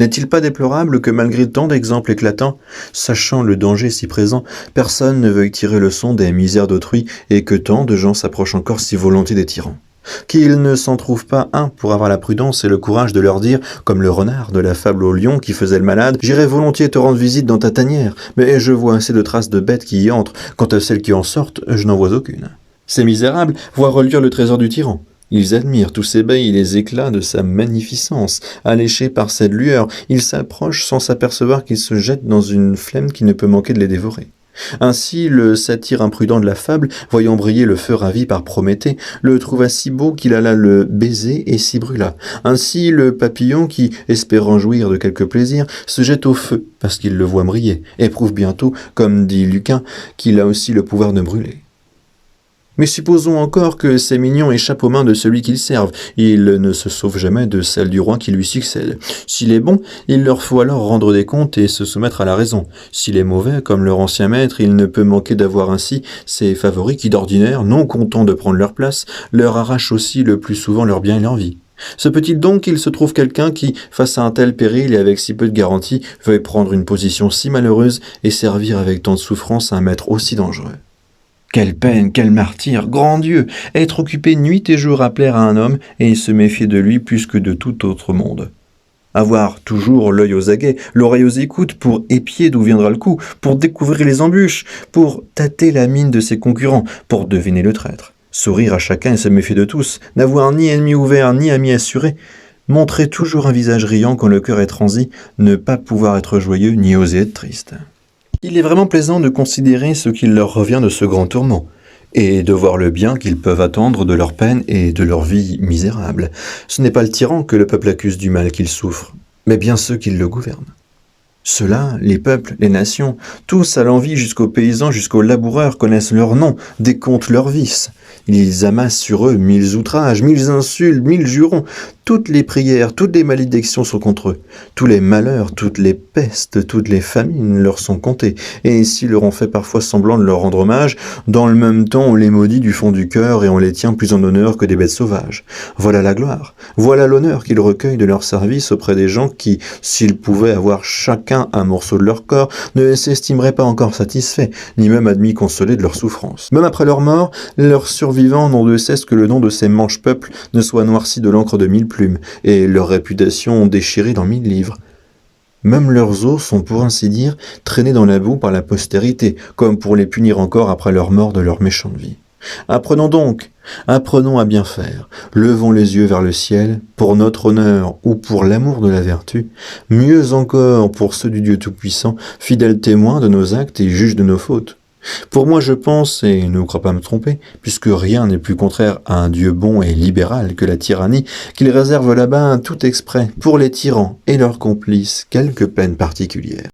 N'est-il pas déplorable que malgré tant d'exemples éclatants, sachant le danger si présent, personne ne veuille tirer leçon des misères d'autrui et que tant de gens s'approchent encore si volontiers des tyrans? Qu'il ne s'en trouve pas un pour avoir la prudence et le courage de leur dire, comme le renard de la fable au lion qui faisait le malade, « J'irai volontiers te rendre visite dans ta tanière, mais je vois assez de traces de bêtes qui y entrent, quant à celles qui en sortent, je n'en vois aucune. » Ces misérables voient reluire le trésor du tyran. Ils admirent tous ces baies et les éclats de sa magnificence. Alléchés par cette lueur, ils s'approchent sans s'apercevoir qu'ils se jettent dans une flemme qui ne peut manquer de les dévorer. Ainsi, le satyre imprudent de la fable, voyant briller le feu ravi par Prométhée, le trouva si beau qu'il alla le baiser et s'y brûla. Ainsi, le papillon qui, espérant jouir de quelque plaisir, se jette au feu parce qu'il le voit briller, éprouve bientôt, comme dit Lucain, qu'il a aussi le pouvoir de brûler. Mais supposons encore que ces mignons échappent aux mains de celui qu'ils servent. Ils ne se sauvent jamais de celle du roi qui lui succède. S'il est bon, il leur faut alors rendre des comptes et se soumettre à la raison. S'il est mauvais, comme leur ancien maître, il ne peut manquer d'avoir ainsi ses favoris qui, d'ordinaire, non contents de prendre leur place, leur arrachent aussi le plus souvent leur bien et leur vie. Se peut-il donc qu'il se trouve quelqu'un qui, face à un tel péril et avec si peu de garantie, veuille prendre une position si malheureuse et servir avec tant de souffrance un maître aussi dangereux? Quelle peine, quel martyre, grand Dieu! Être occupé nuit et jour à plaire à un homme et se méfier de lui plus que de tout autre monde. Avoir toujours l'œil aux aguets, l'oreille aux écoutes pour épier d'où viendra le coup, pour découvrir les embûches, pour tâter la mine de ses concurrents, pour deviner le traître. Sourire à chacun et se méfier de tous, n'avoir ni ennemi ouvert ni ami assuré. Montrer toujours un visage riant quand le cœur est transi, ne pas pouvoir être joyeux ni oser être triste. Il est vraiment plaisant de considérer ce qu'il leur revient de ce grand tourment, et de voir le bien qu'ils peuvent attendre de leur peine et de leur vie misérable. Ce n'est pas le tyran que le peuple accuse du mal qu'il souffre, mais bien ceux qui le gouvernent. Ceux-là, les peuples, les nations, tous à l'envi jusqu'aux paysans, jusqu'aux laboureurs connaissent leur nom, décomptent leurs vices. Ils amassent sur eux 1000 outrages, 1000 insultes, 1000 jurons. Toutes les prières, toutes les malédictions sont contre eux. Tous les malheurs, toutes les pestes, toutes les famines leur sont comptées. Et s'ils leur ont fait parfois semblant de leur rendre hommage, dans le même temps on les maudit du fond du cœur et on les tient plus en honneur que des bêtes sauvages. Voilà la gloire, voilà l'honneur qu'ils recueillent de leur service auprès des gens qui, s'ils pouvaient avoir chacun un morceau de leur corps, ne s'estimeraient pas encore satisfaits, ni même admis consolés de leur souffrance. Même après leur mort, leurs survivants n'ont de cesse que le nom de ces manches peuples ne soit noirci de l'encre de 1000 plumes, et leur réputation déchirée dans 1000 livres. Même leurs os sont pour ainsi dire traînés dans la boue par la postérité, comme pour les punir encore après leur mort de leur méchante vie. Apprenons donc, apprenons à bien faire, levons les yeux vers le ciel, pour notre honneur ou pour l'amour de la vertu, mieux encore pour ceux du Dieu Tout-Puissant, fidèle témoin de nos actes et juge de nos fautes. Pour moi, je pense, et ne crois pas me tromper, puisque rien n'est plus contraire à un Dieu bon et libéral que la tyrannie, qu'il réserve là-bas tout exprès pour les tyrans et leurs complices quelques peines particulières.